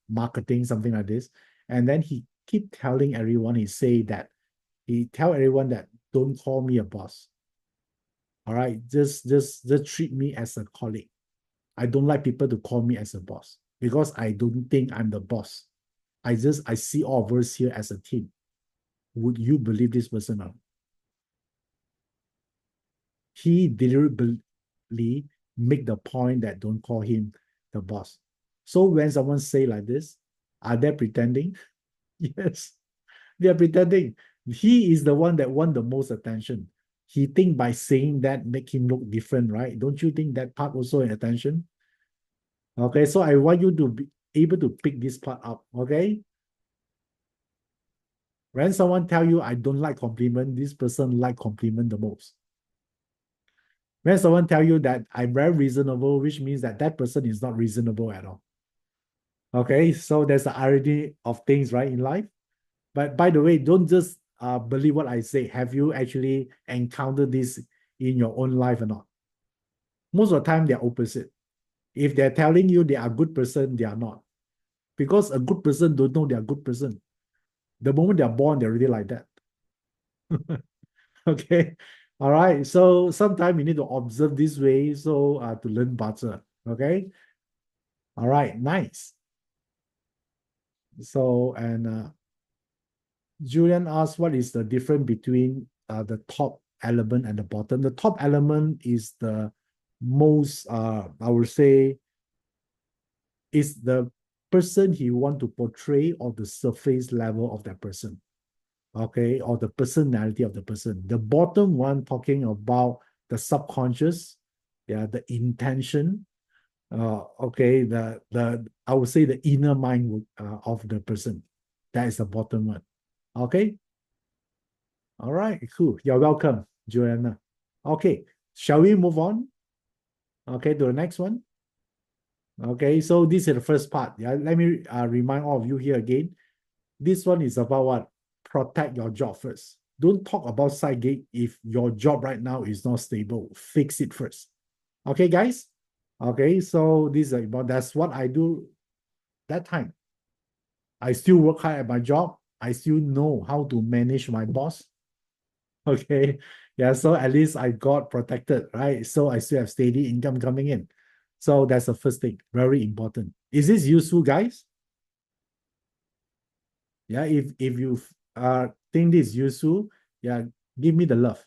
marketing, something like this. And then he keep telling everyone. He tell everyone that don't call me a boss. All right, just treat me as a colleague. I don't like people to call me as a boss because I don't think I'm the boss. I see all of us here as a team. Would you believe this person or not? He deliberately make the point that don't call him the boss. So when someone say like this, are they pretending? Yes, they are pretending. He is the one that want the most attention. He think by saying that make him look different, right? Don't you think that part also an attention? Okay, so I want you to be able to pick this part up. Okay, when someone tell you I don't like compliment, this person like compliment the most. When someone tell you that I'm very reasonable, which means that that person is not reasonable at all. Okay, so there's the irony of things, right, in life. But by the way, don't just believe what I say. Have you actually encountered this in your own life or not? Most of the time, they're opposite. If they're telling you they are a good person, they are not. Because a good person don't know they're a good person. The moment they're born, they're already like that. Okay. All right. So sometimes you need to observe this way so to learn better. Okay. All right. Nice. So and Julian asked, what is the difference between the top element and the bottom? The top element is the most, I would say, is the person he want to portray or the surface level of that person. Okay, or the personality of the person. The bottom one talking about the subconscious, yeah, the intention, Okay, I would say the inner mind of the person. That is the bottom one. Okay. All right, cool. You're welcome, Joanna. Okay, shall we move on? Okay, to the next one. Okay, so this is the first part. Yeah, let me remind all of you here again. This one is about what? Protect your job first. Don't talk about side gig if your job right now is not stable. Fix it first. Okay, guys? Okay, so this is about that's what I do that time. I still work hard at my job. I still know how to manage my boss. Okay. Yeah, so at least I got protected, right? So I still have steady income coming in. So that's the first thing, very important. Is this useful, guys? Yeah, if you think this is useful, yeah, give me the love.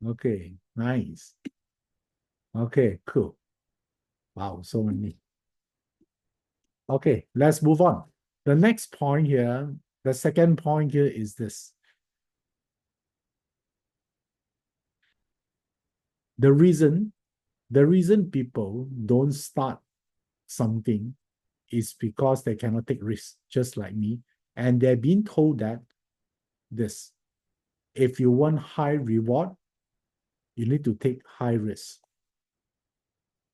Okay, nice. Okay, cool. Wow, so many. Okay, let's move on. The next point here, the second point here is this. The reason, the reason people don't start something is because they cannot take risks, just like me. And they're being told that this, if you want high reward, you need to take high risk,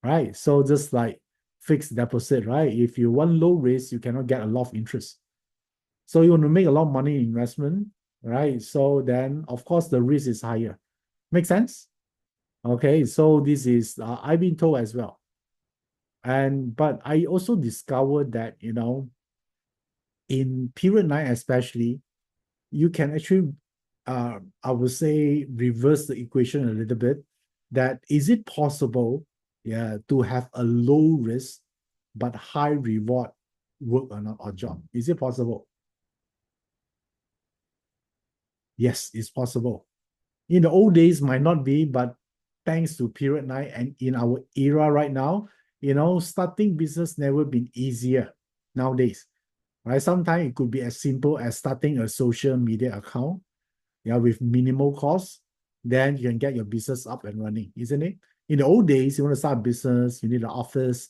right? So just like fixed deposit, right? If you want low risk, you cannot get a lot of interest. So you want to make a lot of money in investment, right? So then, of course, the risk is higher. Make sense? Okay, so this is I've been told as well. And but I also discovered that in period 9 especially, you can actually I would say reverse the equation a little bit. That is it possible, yeah, to have a low risk but high reward work or job? Is it possible? Yes, it's possible. In the old days, might not be, but thanks to period 9 and in our era right now, starting business never been easier nowadays. Right? Sometimes it could be as simple as starting a social media account, yeah, with minimal cost, then you can get your business up and running, isn't it? In the old days, you want to start a business, you need an office,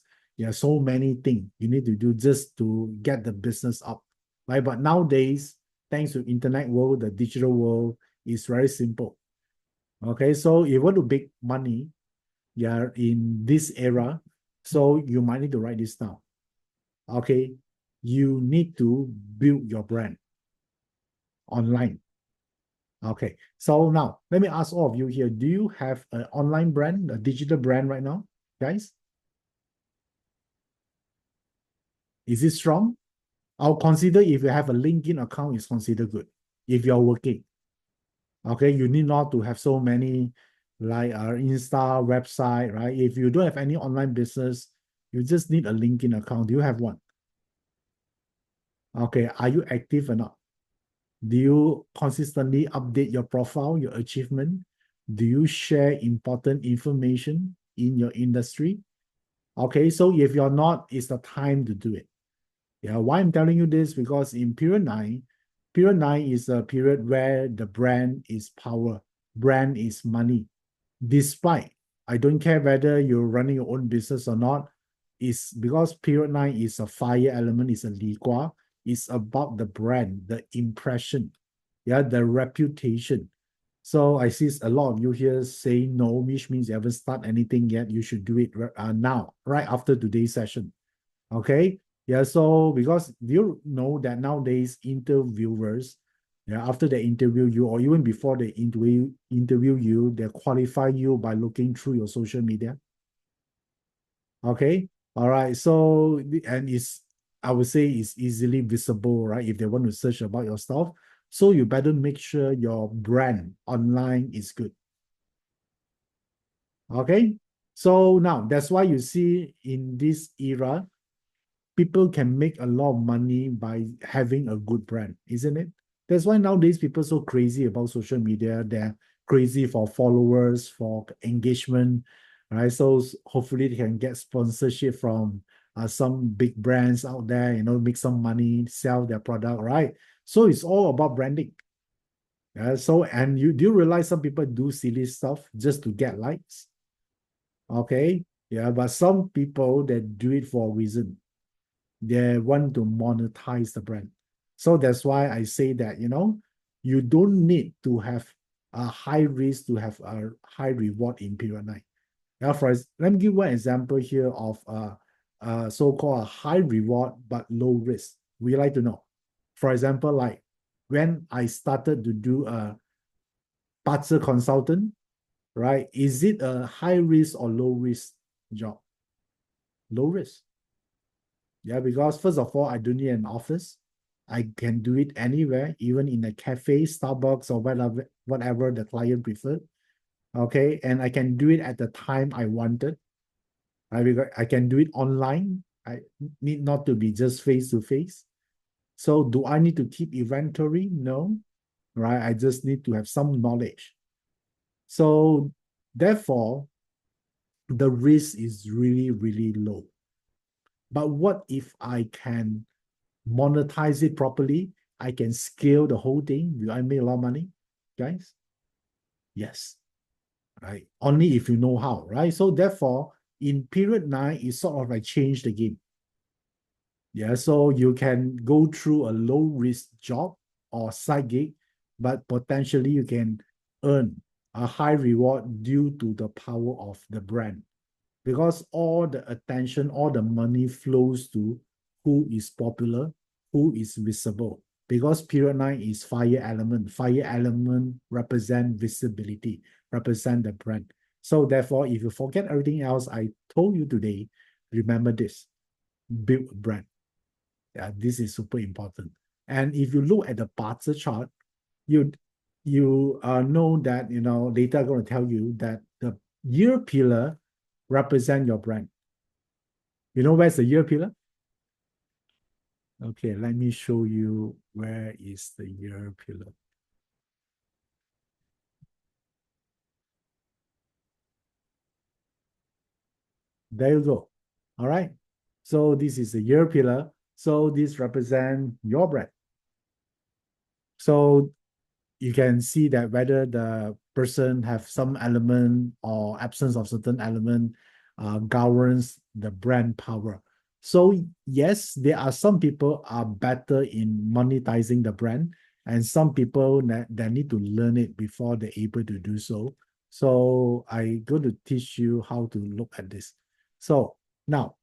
so many things you need to do just to get the business up, right? But nowadays, thanks to internet world, the digital world is very simple. Okay, so if you want to make money, yeah, in this era, so you might need to write this down. Okay, you need to build your brand online. Okay, so now let me ask all of you here, do you have an online brand, a digital brand right now, guys? Is it strong? I'll consider if you have a LinkedIn account, it's considered good. If you're working, okay, you need not to have so many like Insta website, right? If you don't have any online business, you just need a LinkedIn account. Do you have one? Okay, are you active or not? Do you consistently update your profile, your achievement? Do you share important information in your industry? Okay, so if you're not, it's the time to do it. Yeah, why I'm telling you this? Because in period 9 is a period where the brand is power, brand is money. Despite, I don't care whether you're running your own business or not, it's because period 9 is a fire element, is a Li Gua, it's about the brand, the impression, yeah, the reputation. So I see a lot of you here saying no, which means you haven't started anything yet. You should do it now, right after today's session. Okay. Yeah. So because you know that nowadays interviewers, yeah, after they interview you or even before they interview you, they qualify you by looking through your social media. Okay. All right. So and it's I would say it's easily visible, right? If they want to search about your stuff. So you better make sure your brand online is good. Okay. So now that's why you see in this era, people can make a lot of money by having a good brand, isn't it? That's why nowadays people are so crazy about social media. They're crazy for followers, for engagement, right? So hopefully they can get sponsorship from some big brands out there, make some money, sell their product, right? So it's all about branding. So and you do realize some people do silly stuff just to get likes. Okay. Yeah, but some people that do it for a reason. They want to monetize the brand. So that's why I say that, you don't need to have a high risk to have a high reward in period nine. Now, let me give one example here of so-called a high reward but low risk. We like to know. For example, like when I started to do a parts consultant, right? Is it a high risk or low risk job? Low risk. Yeah, because first of all, I don't need an office. I can do it anywhere, even in a cafe, Starbucks, or whatever the client preferred. Okay, and I can do it at the time I wanted. I can do it online. I need not to be just face to face. So do I need to keep inventory? No, right? I just need to have some knowledge. So therefore, the risk is really, really low. But what if I can monetize it properly? I can scale the whole thing. Will I make a lot of money, guys? Yes, right. Only if you know how, right? So therefore, in period nine, it sort of like change the game. Yeah, so you can go through a low risk job or side gig, but potentially you can earn a high reward due to the power of the brand. Because all the attention, all the money flows to who is popular, who is visible. Because period nine is fire element. Fire element represent visibility, represent the brand. So therefore, if you forget everything else I told you today, remember this: build a brand. Yeah, this is super important. And if you look at the Barter chart, you know that later I'm going to tell you that the year pillar represent your brand. You know where's the year pillar? Okay, let me show you where is the year pillar. There you go. All right. So this is the year pillar. So this represent your brand. So you can see that whether the person have some element or absence of certain element governs the brand power. So yes, there are some people are better in monetizing the brand, and some people that need to learn it before they're able to do so. So I'm going to teach you how to look at this. So now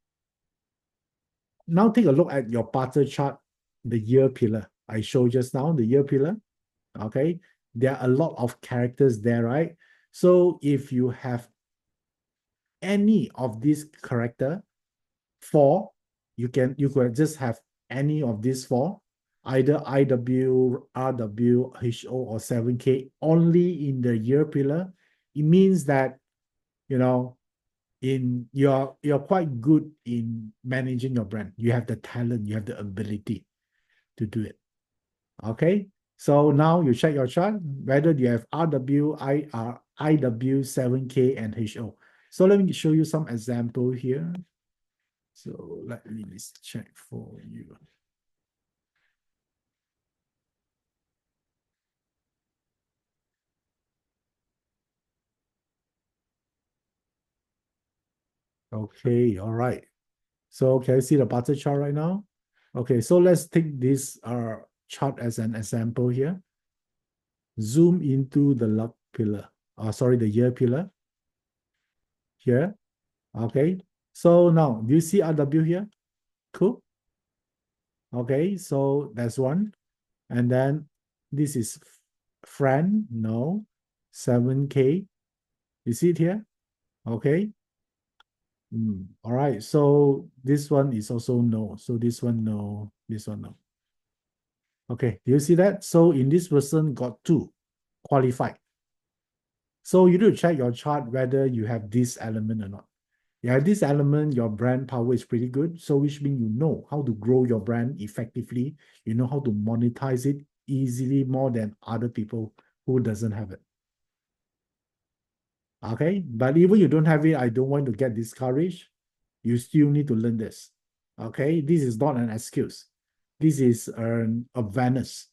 take a look at your Barter chart, the year pillar. I showed just now the year pillar. Okay, there are a lot of characters there, right? So if you have any of these character, four, you could just have any of these four, either IW, RW, HO, or 7K only in the year pillar. It means that you know you're quite good in managing your brand. You have the talent, you have the ability to do it. Okay, so now you check your chart whether you have RW, IW, 7K, and HO. So let me show you some example here. So let me just check for you. Okay, all right. So can you see the Barter chart right now? Okay, so let's take this chart as an example here. Zoom into the luck pillar. Sorry, the year pillar here. Okay, so now do you see RW here? Cool. Okay, so that's one. And then this is friend, no. 7K. You see it here? Okay. All right. So this one is also no. So this one no. This one no. Okay. Do you see that? So in this person got two qualified. So you need to check your chart whether you have this element or not. Yeah, this element, your brand power is pretty good. So which means you know how to grow your brand effectively. You know how to monetize it easily more than other people who doesn't have it. Okay, but even you don't have it, I don't want to get discouraged. You still need to learn this. Okay, this is not an excuse. This is an awareness.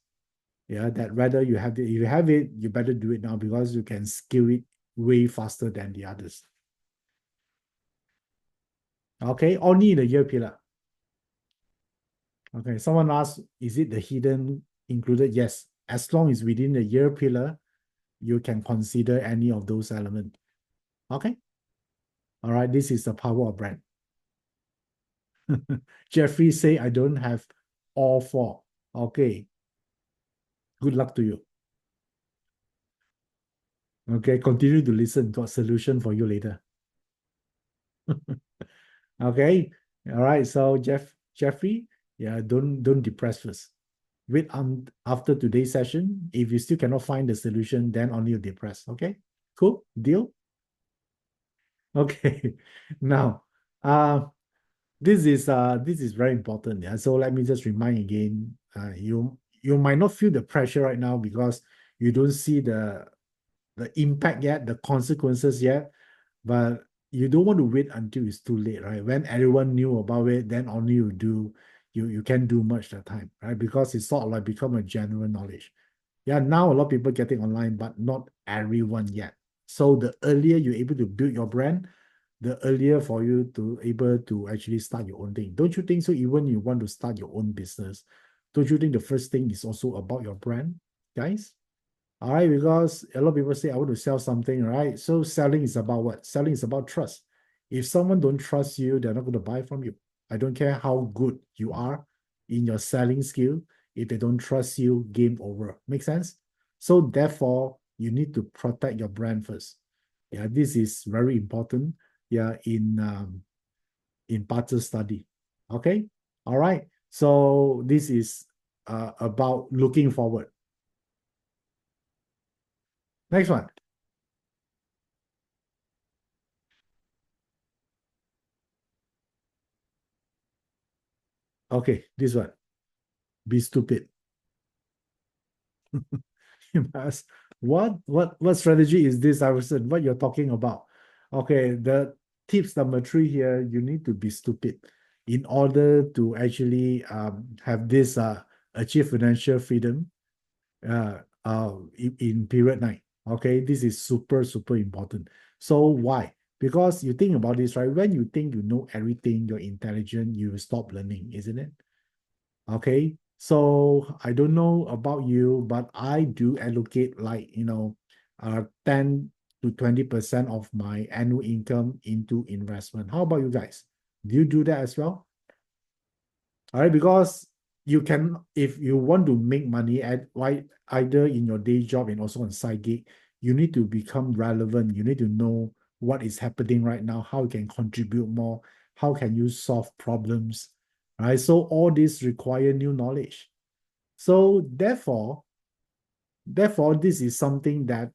Yeah, that whether you have it, if you have it, you better do it now because you can scale it way faster than the others. Okay, only in the year pillar. Okay, someone asked, is it the hidden included? Yes, as long as within the year pillar, you can consider any of those elements. Okay, all right, this is the power of brand. Jeffrey say, I don't have all four. Okay, good luck to you. Okay, continue to listen. Got solution for you later. Okay, all right. So Jeffrey, yeah, don't depress first. Wait after today's session. If you still cannot find the solution, then only you depress. Okay, cool, deal. Okay, now, this is very important. Yeah, so let me just remind again. You might not feel the pressure right now because you don't see the impact yet, the consequences yet, but you don't want to wait until it's too late, right? When everyone knew about it, then only you can do much that time, right? Because it's sort of like become a general knowledge. Yeah, now a lot of people getting online, but not everyone yet. So the earlier you're able to build your brand, the earlier for you to able to actually start your own thing. Don't you think so? Even you want to start your own business, don't you think the first thing is also about your brand, guys? All right, because a lot of people say, I want to sell something, right? So selling is about what? Selling is about trust. If someone don't trust you, they're not going to buy from you. I don't care how good you are in your selling skill. If they don't trust you, game over. Make sense? So therefore, you need to protect your brand first. Yeah, this is very important. Yeah, in Barter study. Okay, all right. So this is about looking forward. Next one. Okay, this one. Be stupid. You must. What strategy is this, Iverson? What you're talking about? Okay, the tips number three here, you need to be stupid in order to actually have this achieve financial freedom in period nine. Okay, this is super important. So why? Because you think about this, right? When you think you know everything, you're intelligent, you will stop learning, isn't it? Okay, so I don't know about you, but I do allocate like 10 to 20% of my annual income into investment. How about you guys? Do you do that as well? All right, because you can, if you want to make money at right either in your day job and also on side gig, you need to become relevant. You need to know what is happening right now, how you can contribute more, how can you solve problems, right? So all this require new knowledge. So therefore, this is something that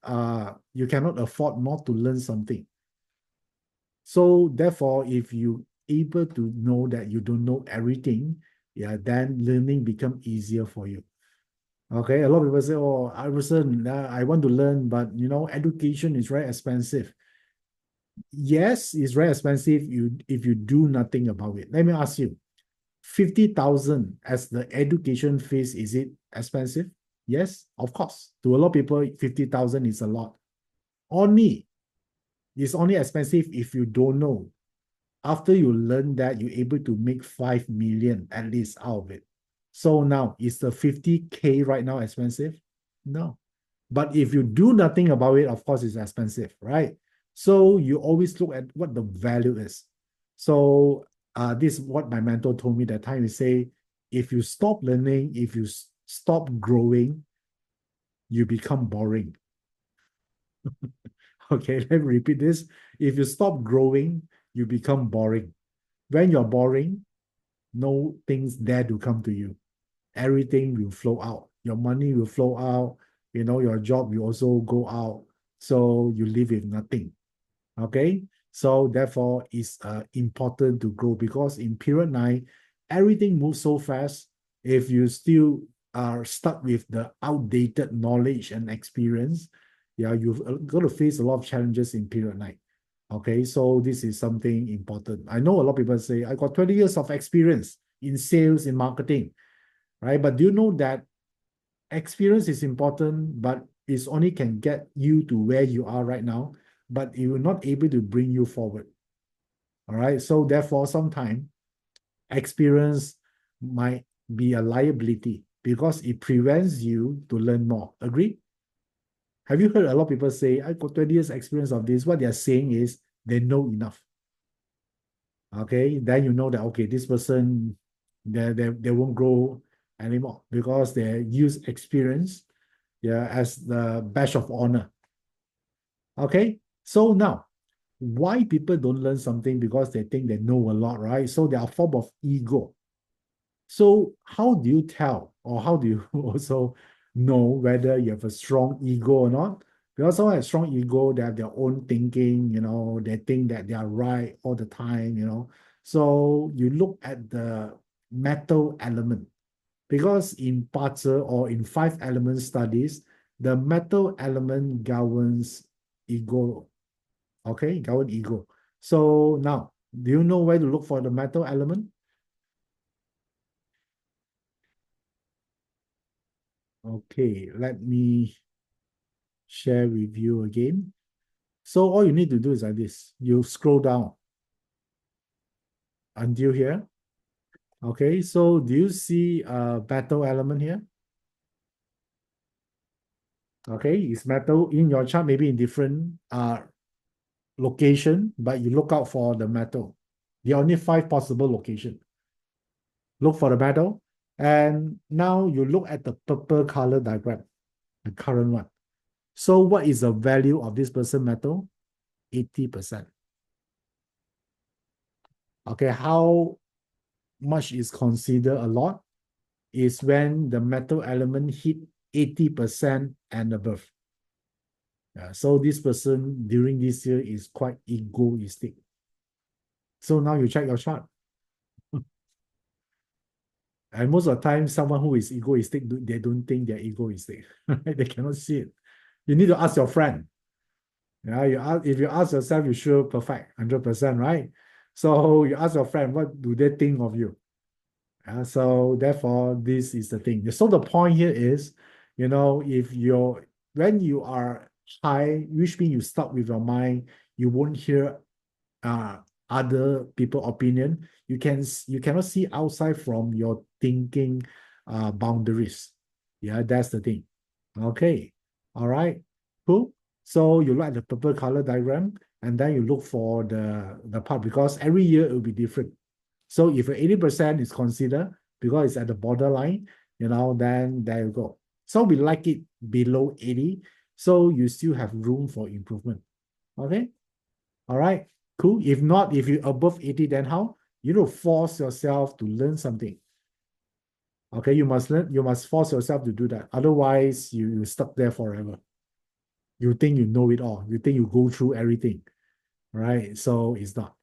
you cannot afford not to learn something. So therefore, if you able to know that you don't know everything, yeah, then learning become easier for you. Okay, a lot of people say, "Oh, Iverson, I want to learn, but education is very expensive." Yes, it's very expensive. If you do nothing about it. Let me ask you, 50,000 as the education fees, is it expensive? Yes, of course. To a lot of people, 50,000 is a lot. Only it's only expensive if you don't know. After you learn that, you're able to make 5 million at least out of it. So now, is the 50K right now expensive? No. But if you do nothing about it, of course, it's expensive, right? So you always look at what the value is. So this is what my mentor told me that time. He say, if you stop learning, if you stop growing, you become boring. Okay, let me repeat this. If you stop growing, you become boring. When you're boring, no things there to come to you. Everything will flow out. Your money will flow out. Your job will also go out. So you live with nothing. Okay. So therefore, it's important to grow because in period nine, everything moves so fast. If you still are stuck with the outdated knowledge and experience, yeah, you've got to face a lot of challenges in period nine. Okay, so this is something important. I know a lot of people say, I got 20 years of experience in sales, in marketing, right? But do you know that experience is important, but it's only can get you to where you are right now, but it will not able to bring you forward. All right. So therefore, sometimes experience might be a liability because it prevents you to learn more. Agree? Have you heard a lot of people say, I got 20 years experience of this? What they're saying is they know enough. Okay, then you know that okay, this person they won't grow anymore because they use experience, yeah, as the badge of honor. Okay, so now why people don't learn something because they think they know a lot, right? So there are form of ego. So how do you tell, or how do you also know whether you have a strong ego or not? Because someone has strong ego, they have their own thinking, they think that they are right all the time. So you look at the metal element. Because in BaZi or in five element studies, the metal element governs ego. Okay, govern ego. So now, do you know where to look for the metal element? Okay, let me share with you again. So all you need to do is like this. You scroll down until here. Okay, so do you see a metal element here? Okay, it's metal in your chart, maybe in different location, but you look out for the metal. There are only five possible location. Look for the metal. And now you look at the purple color diagram, the current one. So what is the value of this person metal? 80%. Okay, how much is considered a lot is when the metal element hit 80% and above. So this person during this year is quite egoistic. So now you check your chart. And most of the time, someone who is egoistic, they don't think they're egoistic. They cannot see it. You need to ask your friend. Yeah, if you ask yourself, you sure perfect, 100%, right? So you ask your friend, what do they think of you? So therefore, this is the thing. So the point here is, if when you are high, which means you start with your mind, you won't hear uh other people opinion. You cannot see outside from your thinking boundaries. Yeah, that's the thing. Okay. All right. Cool. So you look at the purple color diagram and then you look for the part because every year it will be different. So if 80% is considered because it's at the borderline, then there you go. So we like it below 80. So you still have room for improvement. Okay. All right. Cool. If not, if you're above 80, then how? You know, force yourself to learn something. Okay, you must force yourself to do that. Otherwise, you stuck there forever. You think you know it all. You think you go through everything, right? So it's not.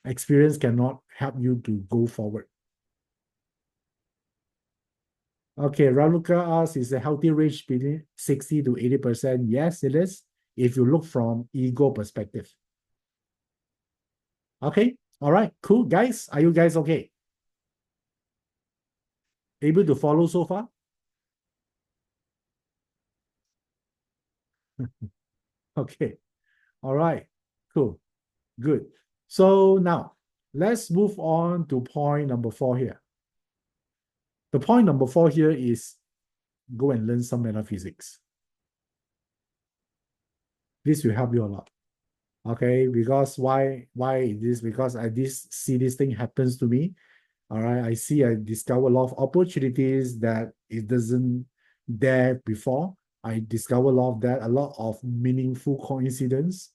Experience cannot help you to go forward. Okay, Raluca asks, is a healthy range between 60 to 80%? Yes, it is, if you look from ego perspective. Okay, all right, cool. Guys, are you guys okay? Able to follow so far? Okay, all right, cool, good. So now, let's move on to point number 4 here. The point number 4 here is go and learn some metaphysics. This will help you a lot. Okay, because why this? Because I see this thing happens to me. All right, I discover a lot of opportunities that it doesn't there before. I discover a lot of that, a lot of meaningful coincidence,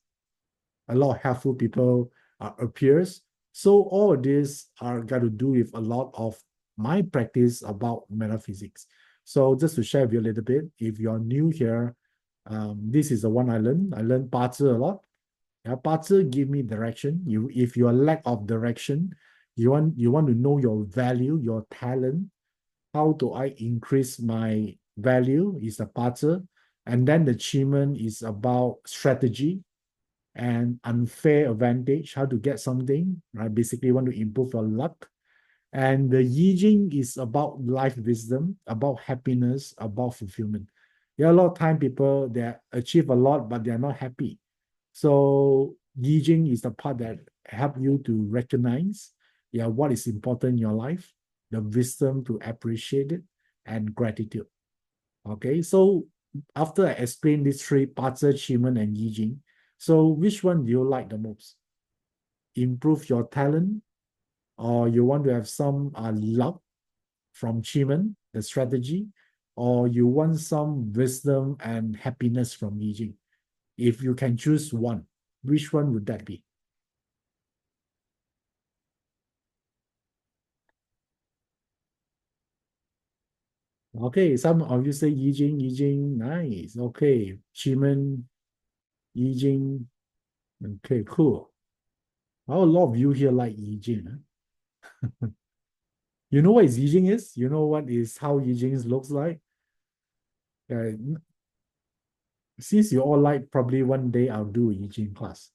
a lot of helpful people appears. So all of this are got to do with a lot of my practice about metaphysics. So just to share with you a little bit, if you're new here, this is the one I learned. I learned BaZi a lot. Yeah, BaZi give me direction. If you are lack of direction, you want to know your value, your talent. How do I increase my value is a BaZi. And then the achievement is about strategy and unfair advantage, how to get something, right? Basically, you want to improve your luck. And the Yijing is about life wisdom, about happiness, about fulfillment. There are a lot of time people that achieve a lot, but they're not happy. So Yijing is the part that help you to recognize, yeah, what is important in your life, the wisdom to appreciate it, and gratitude. Okay, so after I explain these three, Bazi, Qigong, and Yi Jing, so which one do you like the most? Improve your talent, or you want to have some luck from Qigong, the strategy, or you want some wisdom and happiness from Yi Jing? If you can choose one, which one would that be? Okay, some of you say Yi Jing, nice. Okay, Qigong, Yi Jing. Okay, cool. Oh, a lot of you here like Yi Jing. Huh? You know what is Yi Jing is? You know what is how Yi Jing looks like? Uh, since you all like, probably one day I'll do a Yi Jing class.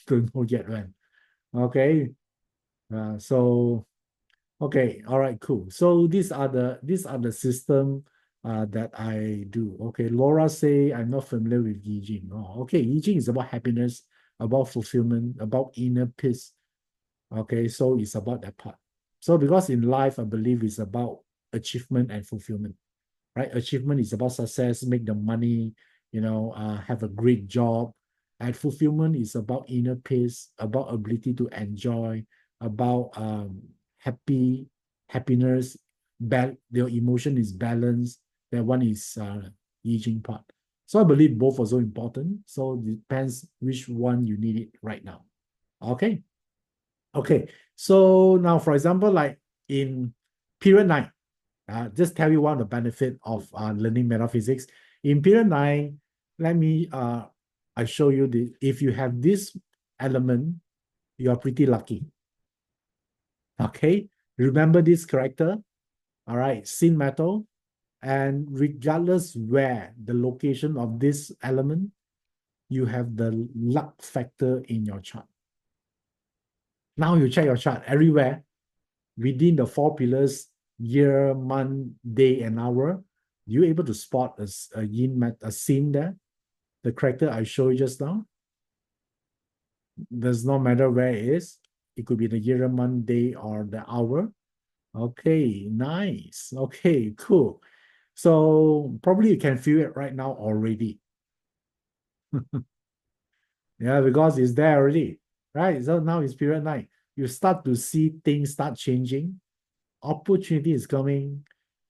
Don't know yet when. Okay. So okay, all right, cool. So these are the system that I do. Okay, Laura say I'm not familiar with Yi Jing. Oh, okay, Yi Jing is about happiness, about fulfillment, about inner peace. Okay, so it's about that part. So because in life, I believe it's about achievement and fulfillment, right? Achievement is about success, make the money, have a great job. And fulfillment is about inner peace, about ability to enjoy, about happiness, your emotion is balanced. That one is Yi Jing part. So I believe both are so important. So it depends which one you need it right now. Okay. Okay. So now, for example, like in period 9, just tell you one of the benefit of learning metaphysics. In period 9, let me I show you the if you have this element, you are pretty lucky. Okay, remember this character. All right, sin metal, and regardless where the location of this element, you have the luck factor in your chart. Now you check your chart everywhere within the 4 pillars, year, month, day, and hour. You able to spot a scene there? The character I showed you just now. Does not matter where it is. It could be the year, month, day, or the hour. Okay, nice. Okay, cool. So probably you can feel it right now already. Yeah, because it's there already, right? So now it's period 9. You start to see things start changing. Opportunity is coming.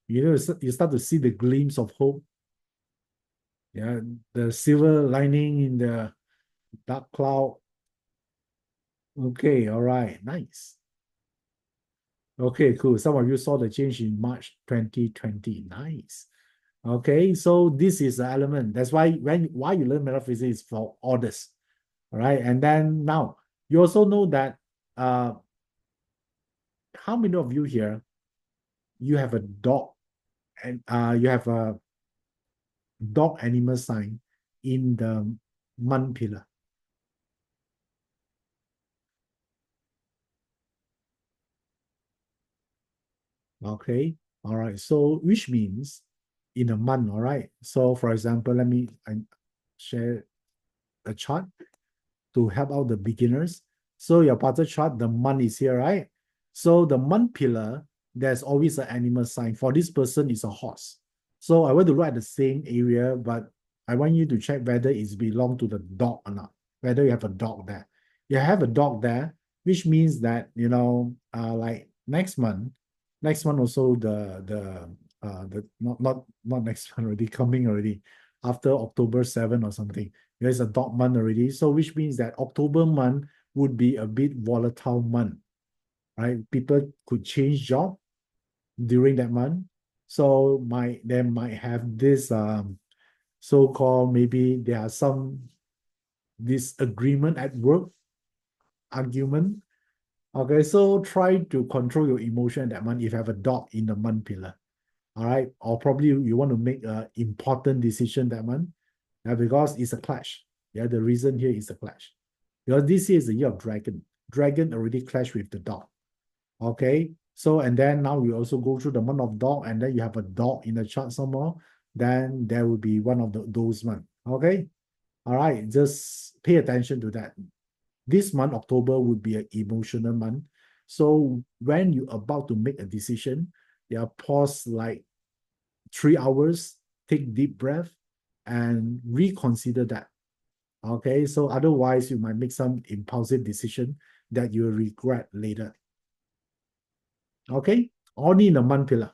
You start to see the glimpse of hope. Yeah, the silver lining in the dark cloud. Okay, all right, nice. Okay, cool. Some of you saw the change in March 2020. Nice. Okay, so this is the element. That's why why you learn metaphysics for orders. All right, and then now you also know that how many of you here you have a dog and you have a dog animal sign in the month pillar? Okay. All right. So which means in a month, all right. So for example, let me share a chart to help out the beginners. So your Bazi chart, the month is here, right? So the month pillar, there's always an animal sign. For this person, it's a horse. So I want to look at the same area, but I want you to check whether it's belong to the dog or not, whether you have a dog there. You have a dog there, which means that, like next month also the not next month already, coming already, after October 7 or something. There's a dog month already. So which means that October month would be a bit volatile month, right? People could change job during that month. So they might have this so-called, maybe there are some disagreement at work, argument. Okay, so try to control your emotion that month if you have a dog in the month pillar. All right, or probably you want to make an important decision that month, because it's a clash. Yeah, the reason here is a clash. Because this year is the year of dragon. Dragon already clashed with the dog. Okay, so and then now we also go through the month of dog, and then you have a dog in the chart somewhere. Then there will be one of those months. Okay, all right, just pay attention to that. This month, October, would be an emotional month. So when you're about to make a decision, pause like 3 hours, take deep breath, and reconsider that. Okay, so otherwise you might make some impulsive decision that you'll regret later. Okay, only in a month pillar.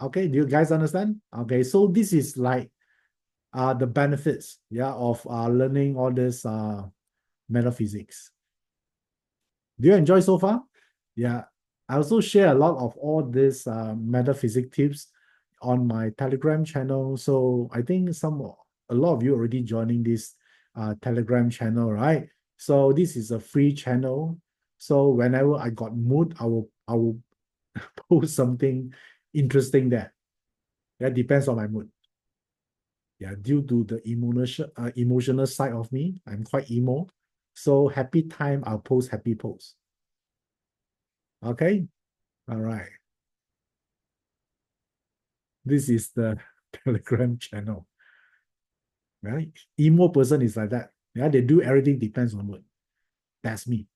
Okay, do you guys understand? Okay, so this is like the benefits, of learning all this metaphysics. Do you enjoy so far? Yeah, I also share a lot of all these metaphysics tips on my Telegram channel. So I think a lot of you already joining this Telegram channel, right? So this is a free channel. So whenever I got mood, I will post something interesting there. That depends on my mood. Yeah, due to the emotional side of me, I'm quite emo. So happy time, I'll post happy posts. Okay, all right. This is the Telegram channel, right? Emo person is like that. Yeah, they do everything depends on mood. That's me.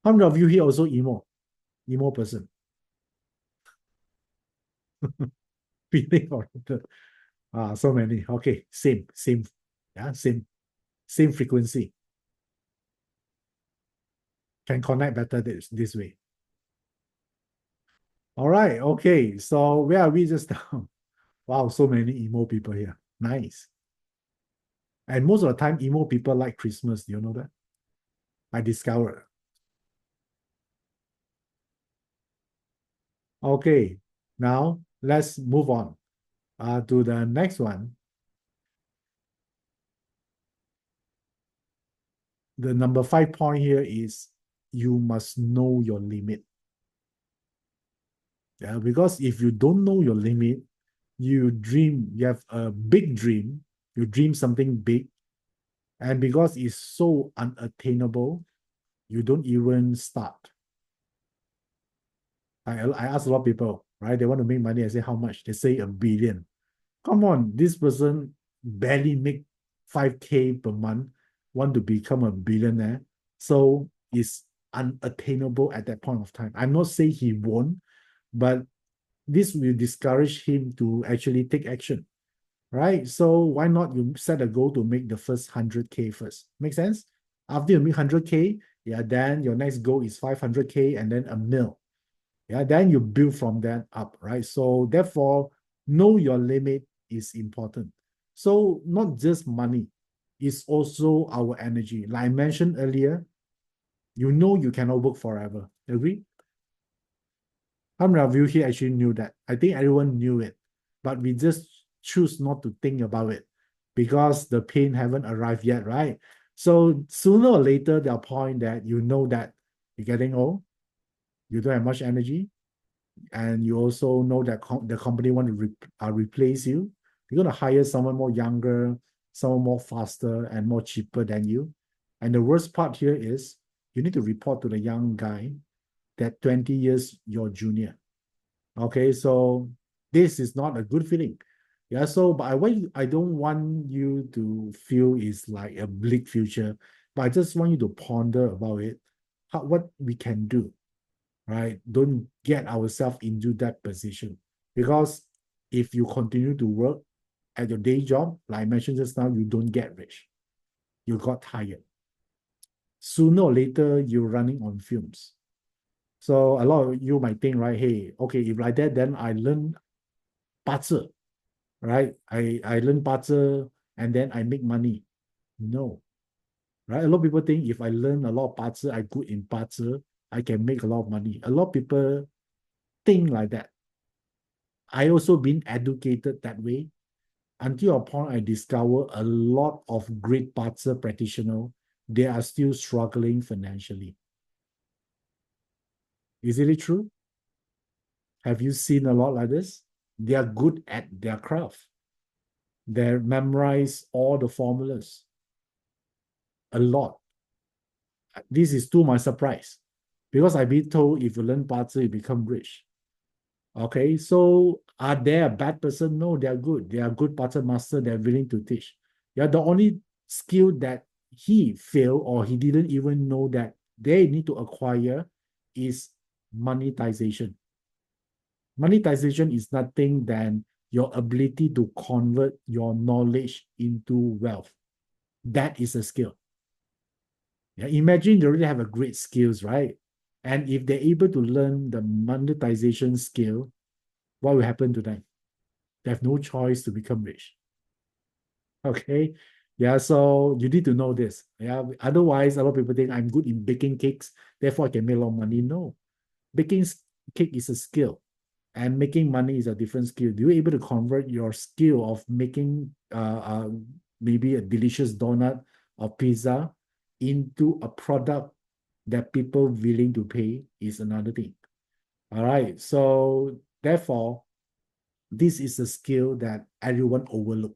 How many of you here also emo person? Feeling oriented. So many. Okay, same. Yeah, same frequency. Can connect better this way. All right, okay. So where are we just now? Wow, so many emo people here. Nice. And most of the time, emo people like Christmas. Do you know that? I discovered. Okay, now let's move on to the next one. The number 5 point here is you must know your limit. Yeah, because if you don't know your limit, you have a big dream, you dream something big, and because it's so unattainable, you don't even start. I ask a lot of people, right? They want to make money. I say, how much? They say 1 billion. Come on, this person barely make 5K per month, want to become a billionaire. So it's unattainable at that point of time. I'm not saying he won't, but this will discourage him to actually take action, right? So why not you set a goal to make the first 100K first? Make sense? After you make 100K, then your next goal is 500K and then a mil. Then you build from that up, right? So therefore, know your limit is important. So not just money, it's also our energy. Like I mentioned earlier, you know you cannot work forever. Agree? How many of you here actually knew that? I think everyone knew it, but we just choose not to think about it because the pain haven't arrived yet, right? So sooner or later, there'll point that you know that you're getting old, you don't have much energy, and you also know that the company want to replace you. You're going to hire someone more younger, someone more faster and more cheaper than you. And the worst part here is you need to report to the young guy that 20 years your junior. Okay, so this is not a good feeling. Yeah, so but I don't want you to feel it's like a bleak future, but I just want you to ponder about it, what we can do, right? Don't get ourselves into that position. Because if you continue to work at your day job, like I mentioned just now, you don't get rich. You got tired. Sooner or later, you're running on fumes. So a lot of you might think, right, hey, okay, if like that, then I learn BaZi, right? I learn BaZi and then I make money. No, right? A lot of people think if I learn a lot of BaZi, I good in BaZi, I can make a lot of money. A lot of people think like that. I also been educated that way until a point I discover a lot of great BaZi practitioners, they are still struggling financially. Is it true? Have you seen a lot like this? They are good at their craft. They memorize all the formulas a lot. This is to my surprise because I've been told if you learn BaZi, you become rich. Okay, so Are they a bad person? No, they are good. They are good pattern master. They're willing to teach. Yeah, the only skill that he failed or he didn't even know that they need to acquire is monetization. Monetization is nothing than your ability to convert your knowledge into wealth. That is a skill. Yeah, imagine they already have a great skills, right? And if they're able to learn the monetization skill, what will happen to them? They have no choice to become rich. Okay. Yeah, so you need to know this. Yeah. Otherwise, a lot of people think I'm good in baking cakes, therefore I can make a lot of money. No. Baking cake is a skill, and making money is a different skill. Do you able to convert your skill of making maybe a delicious donut or pizza into a product that people willing to pay is another thing. All right. So therefore, this is a skill that everyone overlook.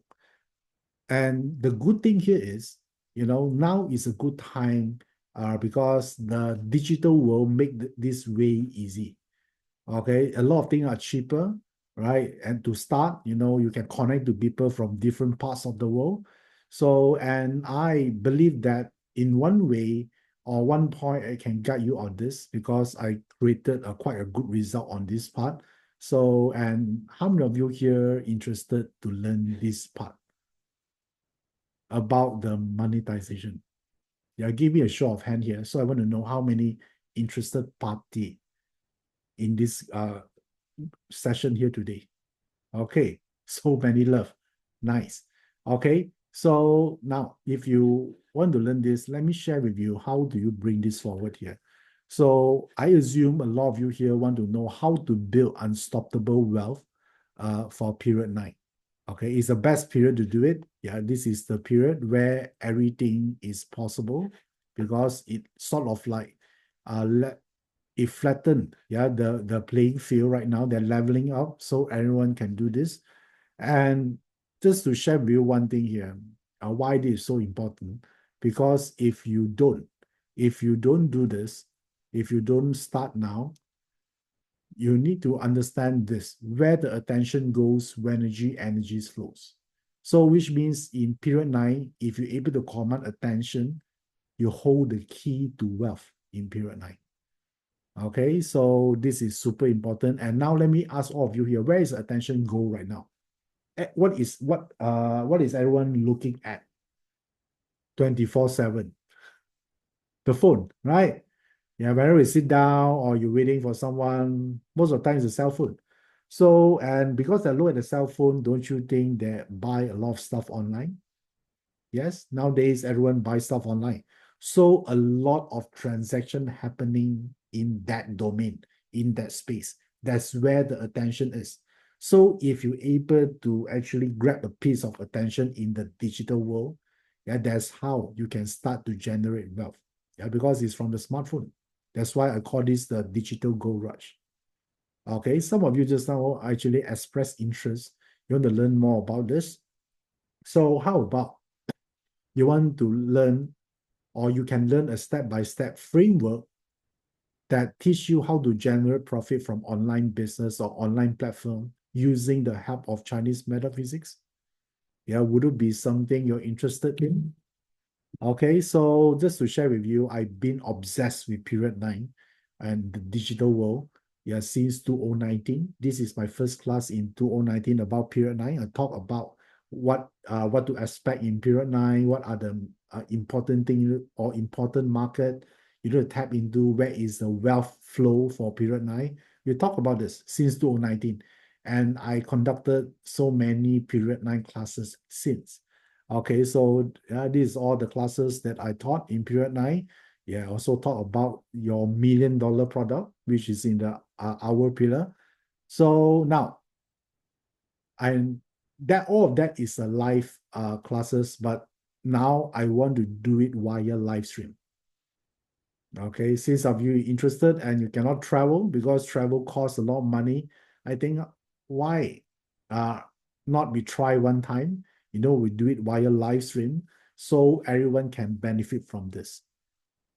And the good thing here is, now is a good time because the digital world make this way easy. Okay, a lot of things are cheaper, right? And to start, you can connect to people from different parts of the world. So, and I believe that in one way or one point, I can guide you on this because I created quite a good result on this part. So, and how many of you here interested to learn this part about the monetization? Yeah, give me a show of hand here. So I want to know how many interested party in this session here today. Okay, so many love. Nice. Okay, so now if you want to learn this, let me share with you how do you bring this forward here. So I assume a lot of you here want to know how to build unstoppable wealth for period 9. Okay, it's the best period to do it. Yeah, this is the period where everything is possible because it sort of like it flattened, yeah, the playing field right now. They're leveling up so everyone can do this. And just to share with you one thing here, why this is so important, because if you don't do this, if you don't start now, you need to understand this, where the attention goes, where energy flows. So which means in period 9, if you're able to command attention, you hold the key to wealth in period 9. Okay, so this is super important. And now let me ask all of you here, where is attention go right now? What is everyone looking at 24/7? The phone, right? Yeah, whether you sit down or you're waiting for someone, most of the time it's a cell phone. So, and because they look at the cell phone, don't you think they buy a lot of stuff online? Yes, nowadays everyone buys stuff online. So a lot of transaction happening in that domain, in that space. That's where the attention is. So if you're able to actually grab a piece of attention in the digital world, yeah, that's how you can start to generate wealth. Yeah, because it's from the smartphone. That's why I call this the digital gold rush. Okay, some of you just now actually express interest. You want to learn more about this. So how about you want to learn, or you can learn a step-by-step framework that teach you how to generate profit from online business or online platform using the help of Chinese metaphysics? Yeah, would it be something you're interested in? Okay, so just to share with you, I've been obsessed with period 9 and the digital world. Yeah, since 2019. This is my first class in 2019 about period 9. I talk about what to expect in period 9, what are the important thing or important market you need to tap into, where is the wealth flow for period 9. We talk about this since 2019, and I conducted so many period 9 classes since. Okay, so this is all the classes that I taught in period 9. Yeah, I also talk about your $1 million product, which is in the hour pillar. So now, and that all of that is a live classes, but now I want to do it via live stream. Okay, since of you interested and you cannot travel because travel costs a lot of money, I think why uh not we try one time, we do it via live stream so everyone can benefit from this.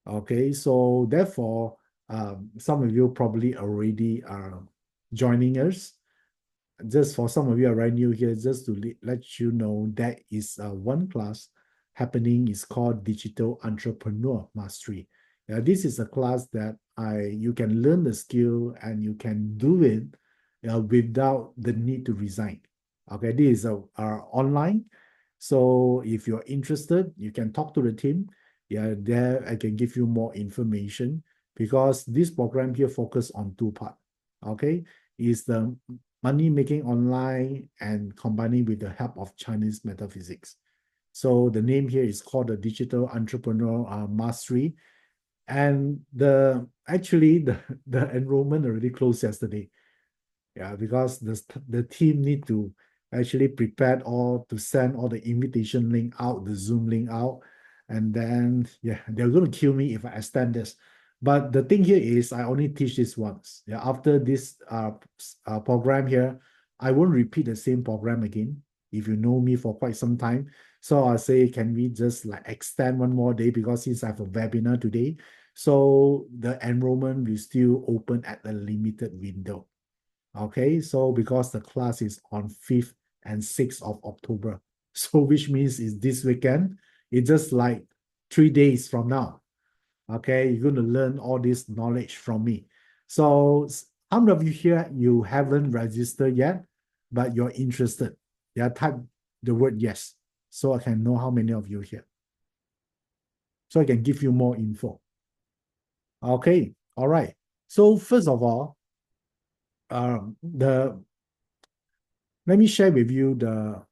Okay, so therefore some of you probably already are joining us, just for some of you are right new here, just to let you know, that is one class happening. Is called Digital Entrepreneur Mastery. This is a class that you can learn the skill and you can do it without the need to resign. Okay, this is online. So if you're interested, you can talk to the team. Yeah, there I can give you more information because this program here focus on two parts. Okay, is the money making online and combining with the help of Chinese metaphysics. So the name here is called the Digital Entrepreneur Mastery. And the enrollment already closed yesterday. Yeah, because the team need to actually prepare all to send all the invitation link out, the Zoom link out, and then yeah, they're going to kill me if I extend this. But the thing here is I only teach this once. Yeah, after this program here, I won't repeat the same program again. If you know me for quite some time, so I say, can we just like extend one more day because since I have a webinar today, so the enrollment will still open at a limited window. Okay, so because the class is on 5th and 6th of October, so which means it's this weekend, it's just like 3 days from now. Okay, you're going to learn all this knowledge from me. So how many of you here, you haven't registered yet, but you're interested? Yeah, type the word yes, so I can know how many of you here. So I can give you more info. Okay, all right. So first of all, let me share with you the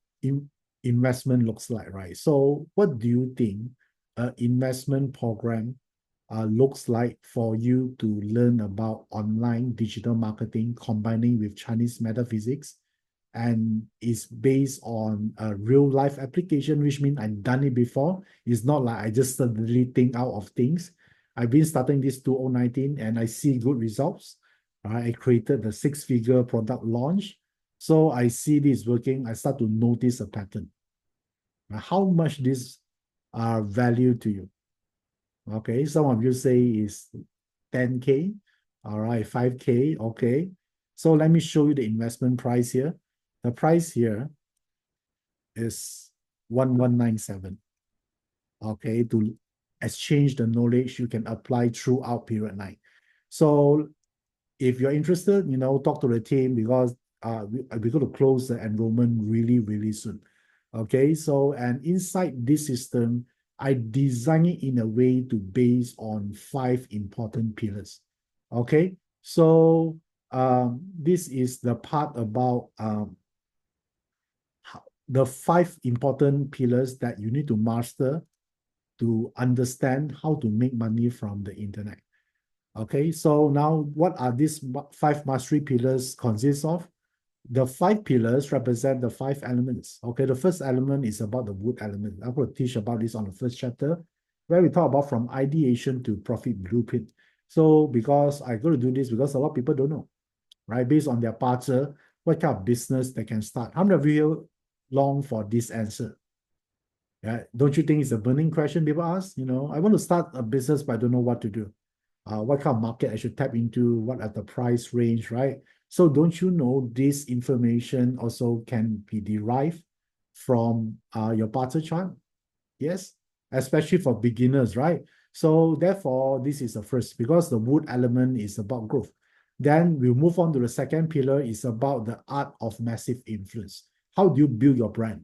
investment looks like, right? So what do you think an investment program looks like for you to learn about online digital marketing combining with Chinese metaphysics, and is based on a real life application, which means I've done it before. It's not like I just suddenly think out of things. I've been starting this 2019 and I see good results. I created the six-figure product launch. So I see this working. I start to notice a pattern. How much this value to you? Okay, some of you say is 10K. All right, 5K. Okay. So let me show you the investment price here. The price here is 1197. Okay, to exchange the knowledge you can apply throughout period 9. So if you're interested, talk to the team because we're going to close the enrollment really, really soon. Okay, so and inside this system, I design it in a way to base on 5 important pillars. Okay, so this is the part about the 5 important pillars that you need to master to understand how to make money from the internet. Okay, so now what are these 5 mastery pillars consist of? The 5 pillars represent the 5 elements. Okay, the first element is about the wood element. I'm going to teach about this on the first chapter, where we talk about from ideation to profit blueprint. So because I got to do this because a lot of people don't know, right? Based on their parts, what kind of business they can start. How many of you long for this answer? Yeah, don't you think it's a burning question people ask? I want to start a business, but I don't know what to do. What kind of market I should tap into, what are the price range, right? So don't you know this information also can be derived from your barter chart? Yes, especially for beginners, right? So therefore, this is the first because the wood element is about growth. Then we'll move on to the second pillar is about the art of massive influence. How do you build your brand?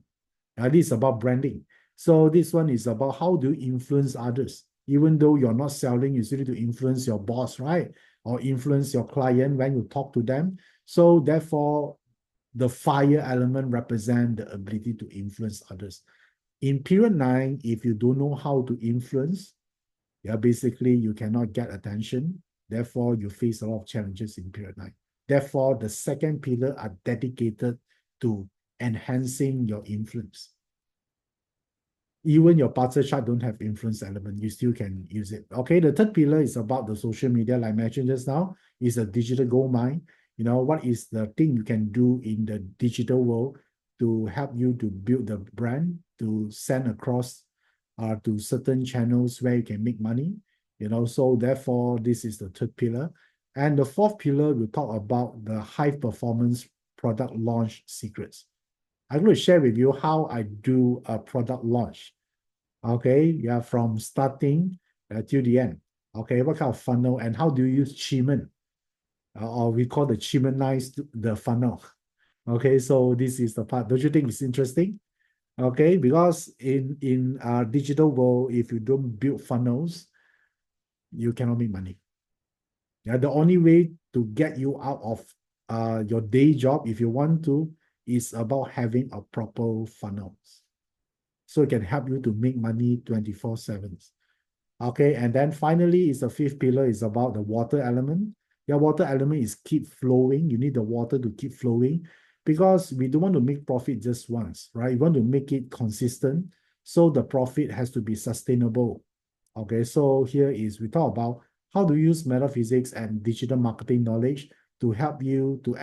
This is about branding. So this one is about how do you influence others? Even though you're not selling, you still need to influence your boss, right? Or influence your client when you talk to them. So therefore, the fire element represents the ability to influence others. In period 9, if you don't know how to influence, basically you cannot get attention. Therefore, you face a lot of challenges in period 9. Therefore, the second pillar are dedicated to enhancing your influence. Even your parser chart don't have influence element, you still can use it. Okay, the third pillar is about the social media, like I mentioned just now, is a digital gold mine. What is the thing you can do in the digital world to help you to build the brand, to send across to certain channels where you can make money. So therefore, this is the third pillar. And the fourth pillar, we talk about the high performance product launch secrets. I'm going to share with you how I do a product launch. Okay, yeah, from starting till the end. Okay, what kind of funnel and how do you use Chimen? Or we call the Chimenize the funnel. Okay, so this is the part. Don't you think it's interesting? Okay, because in digital world, if you don't build funnels, you cannot make money. Yeah, the only way to get you out of your day job, if you want to, is about having a proper funnels. So it can help you to make money 24/7. Okay, and then finally is the fifth pillar is about the water element. Your water element is keep flowing. You need the water to keep flowing because we don't want to make profit just once, right? You want to make it consistent. So the profit has to be sustainable. Okay, so here is we talk about how to use metaphysics and digital marketing knowledge to help you to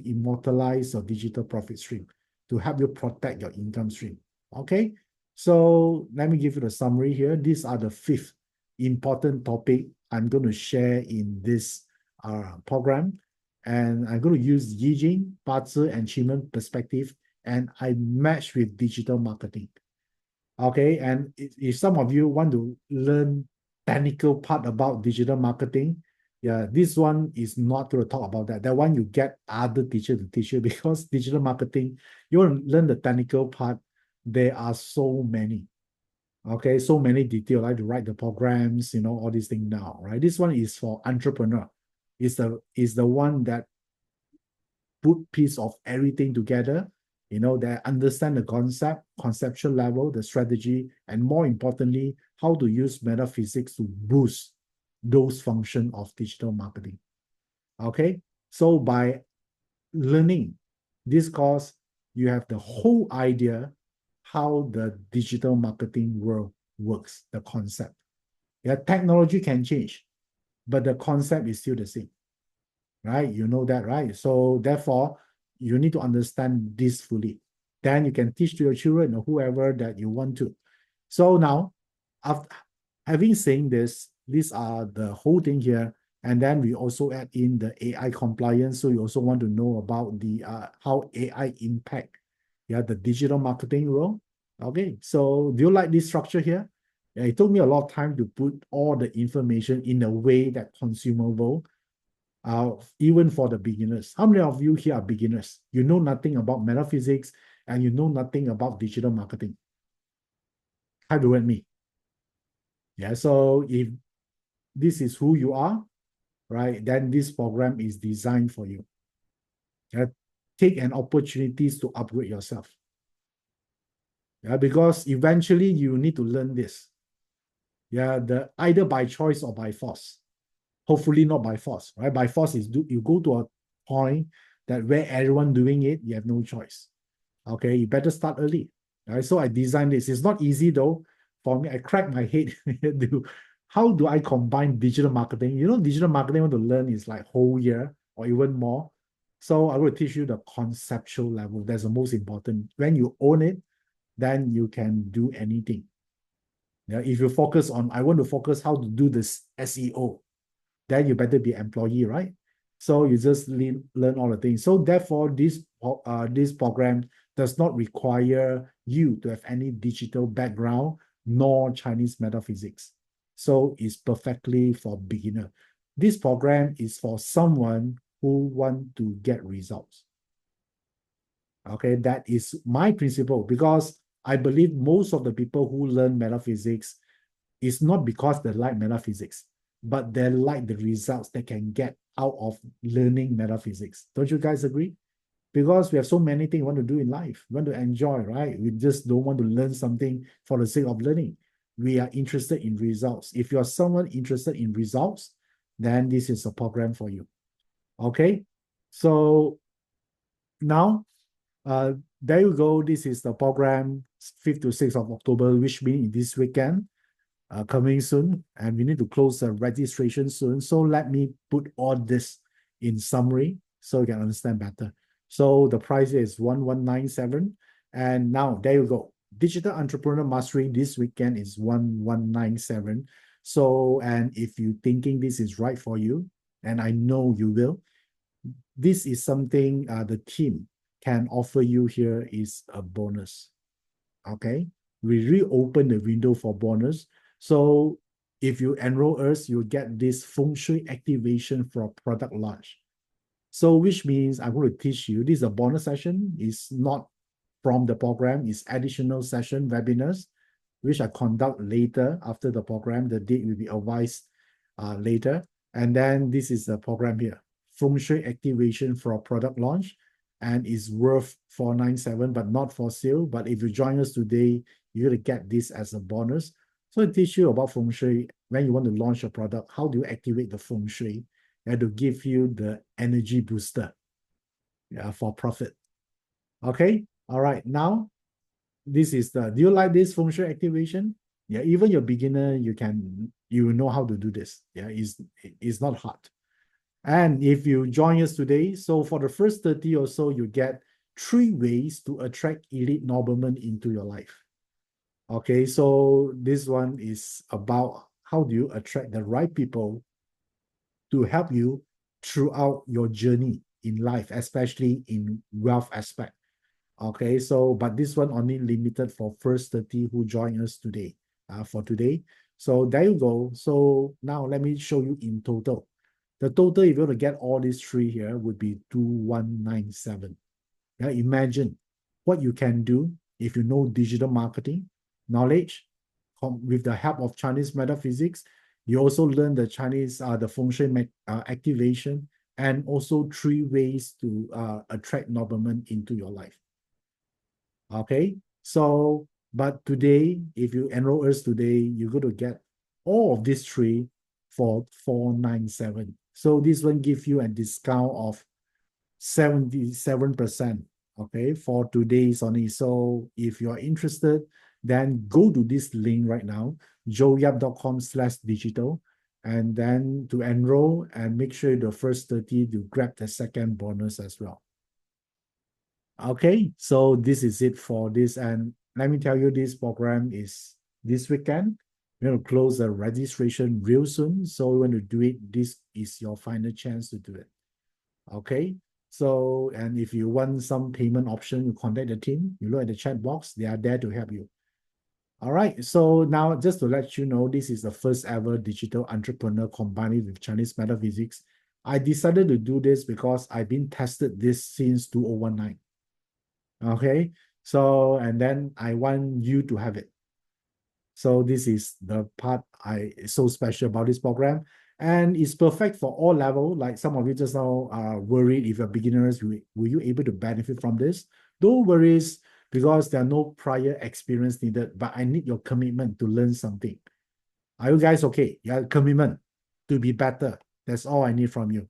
immortalize your digital profit stream, to help you protect your income stream. Okay, so let me give you the summary here. These are the fifth important topic I'm going to share in this program. And I'm going to use Yijing, BaZi, and Chimen perspective, and I match with digital marketing. Okay, and if some of you want to learn technical part about digital marketing, yeah, this one is not going to talk about that. That one you get other teacher to teach you because digital marketing, you want to learn the technical part. There are so many. Okay, so many details, like to write the programs, all these things now, right? This one is for entrepreneur. Is the one that put piece of everything together, that understand the conceptual level, the strategy, and more importantly, how to use metaphysics to boost those functions of digital marketing. Okay, so by learning this course, you have the whole idea how the digital marketing world works, the concept. Yeah, technology can change, but the concept is still the same, right? You know that, right? So therefore, you need to understand this fully. Then you can teach to your children or whoever that you want to. So now, after having saying this, these are the whole thing here. And then we also add in the AI compliance. So you also want to know about the how AI impact the digital marketing role. Okay, so do you like this structure here? Yeah, it took me a lot of time to put all the information in a way that consumable, even for the beginners. How many of you here are beginners? You know nothing about metaphysics and you know nothing about digital marketing. How do you and me? Yeah, so if this is who you are, right, then this program is designed for you. Yeah, take an opportunities to upgrade yourself. Yeah, because eventually you need to learn this. Yeah, either by choice or by force. Hopefully not by force, right? By force is you go to a point that where everyone doing it, you have no choice. Okay, you better start early. Right? So I designed this. It's not easy though. For me, I crack my head. How do I combine digital marketing? Digital marketing I want to learn is like whole year or even more. So I will teach you the conceptual level. That's the most important. When you own it, then you can do anything. Yeah, if you focus on, I want to focus how to do this SEO, then you better be employee, right? So you just learn all the things. So therefore, this program does not require you to have any digital background nor Chinese metaphysics. So it's perfectly for beginner. This program is for someone who want to get results. Okay, that is my principle because I believe most of the people who learn metaphysics is not because they like metaphysics, but they like the results they can get out of learning metaphysics. Don't you guys agree? Because we have so many things we want to do in life. We want to enjoy, right? We just don't want to learn something for the sake of learning. We are interested in results. If you're someone interested in results, then this is a program for you. Okay? So now, there you go. This is the program, 5th to 6th of October, which means this weekend. Coming soon, and we need to close the registration soon. So let me put all this in summary so you can understand better. So the price is 1197, and now there you go. Digital Entrepreneur Mastery this weekend is 1197. So, and if you thinking this is right for you, and I know you will, this is something the team can offer you here is a bonus. Okay, we reopen the window for bonus. So if you enroll us, you get this feng shui activation for product launch. So which means I'm going to teach you. This is a bonus session. It's not from the program. It's additional session webinars, which I conduct later after the program. The date will be advised later. And then this is the program here. Feng Shui activation for a product launch. And it's worth 497, but not for sale. But if you join us today, you're going to get this as a bonus. So I teach you about Feng Shui. When you want to launch a product, how do you activate the Feng Shui? And to give you the energy booster for profit. Okay. All right. Now, this is the, do you like this feng shui activation? Yeah, even your beginner, you know how to do this. Yeah, it's not hard. And if you join us today, so for the first 30 or so, you get 3 ways to attract elite noblemen into your life. Okay, so this one is about how do you attract the right people to help you throughout your journey in life, especially in wealth aspect. Okay, so but this one only limited for first 30 who join us today, for today. So there you go. So now let me show you in total. The total, if you want to get all these 3 here, would be 2197. Yeah, imagine what you can do if you know digital marketing, knowledge, with the help of Chinese metaphysics. You also learn the Chinese, the feng shui activation, and also 3 ways to attract noblemen into your life. Okay, so but today, if you enroll us today, you're going to get all of these 3 for 497. So this one gives you a discount of 77%. Okay, for today's only. So if you're interested, then go to this link right now, joeyap.com/digital, and then to enroll and make sure the first 30 to grab the second bonus as well. Okay, so this is it for this. And let me tell you, this program is this weekend. We're going to close the registration real soon. So we want to do it. This is your final chance to do it. Okay, so, and if you want some payment option, you contact the team. You look at the chat box. They are there to help you. All right, so now just to let you know, this is the first ever digital entrepreneur combined with Chinese metaphysics. I decided to do this because I've been tested this since 2019. Okay, so, and then I want you to have it. So this is the part so special about this program. And it's perfect for all level. Like some of you just now are worried if you're beginners, will you able to benefit from this? Don't worry, because there are no prior experience needed, but I need your commitment to learn something. Are you guys okay? Yeah, commitment to be better. That's all I need from you.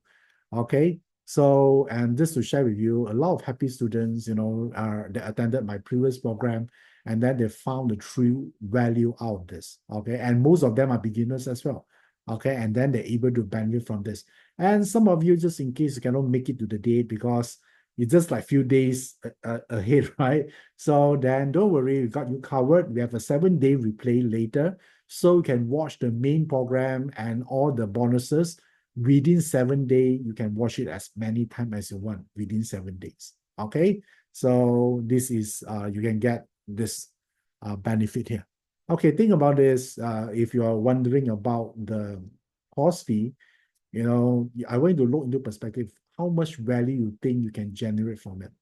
Okay. So, and just to share with you, a lot of happy students, that attended my previous program, and then they found the true value out of this. Okay. And most of them are beginners as well. Okay. And then they're able to benefit from this. And some of you, just in case you cannot make it to the date because it's just like few days ahead, right? So then don't worry, we got you covered. We have a 7-day replay later. So you can watch the main program and all the bonuses within 7 days. You can watch it as many times as you want within 7 days. Okay, so this is you can get this benefit here. Okay, think about this. If you are wondering about the course fee, I want you to look into perspective. How much value you think you can generate from it,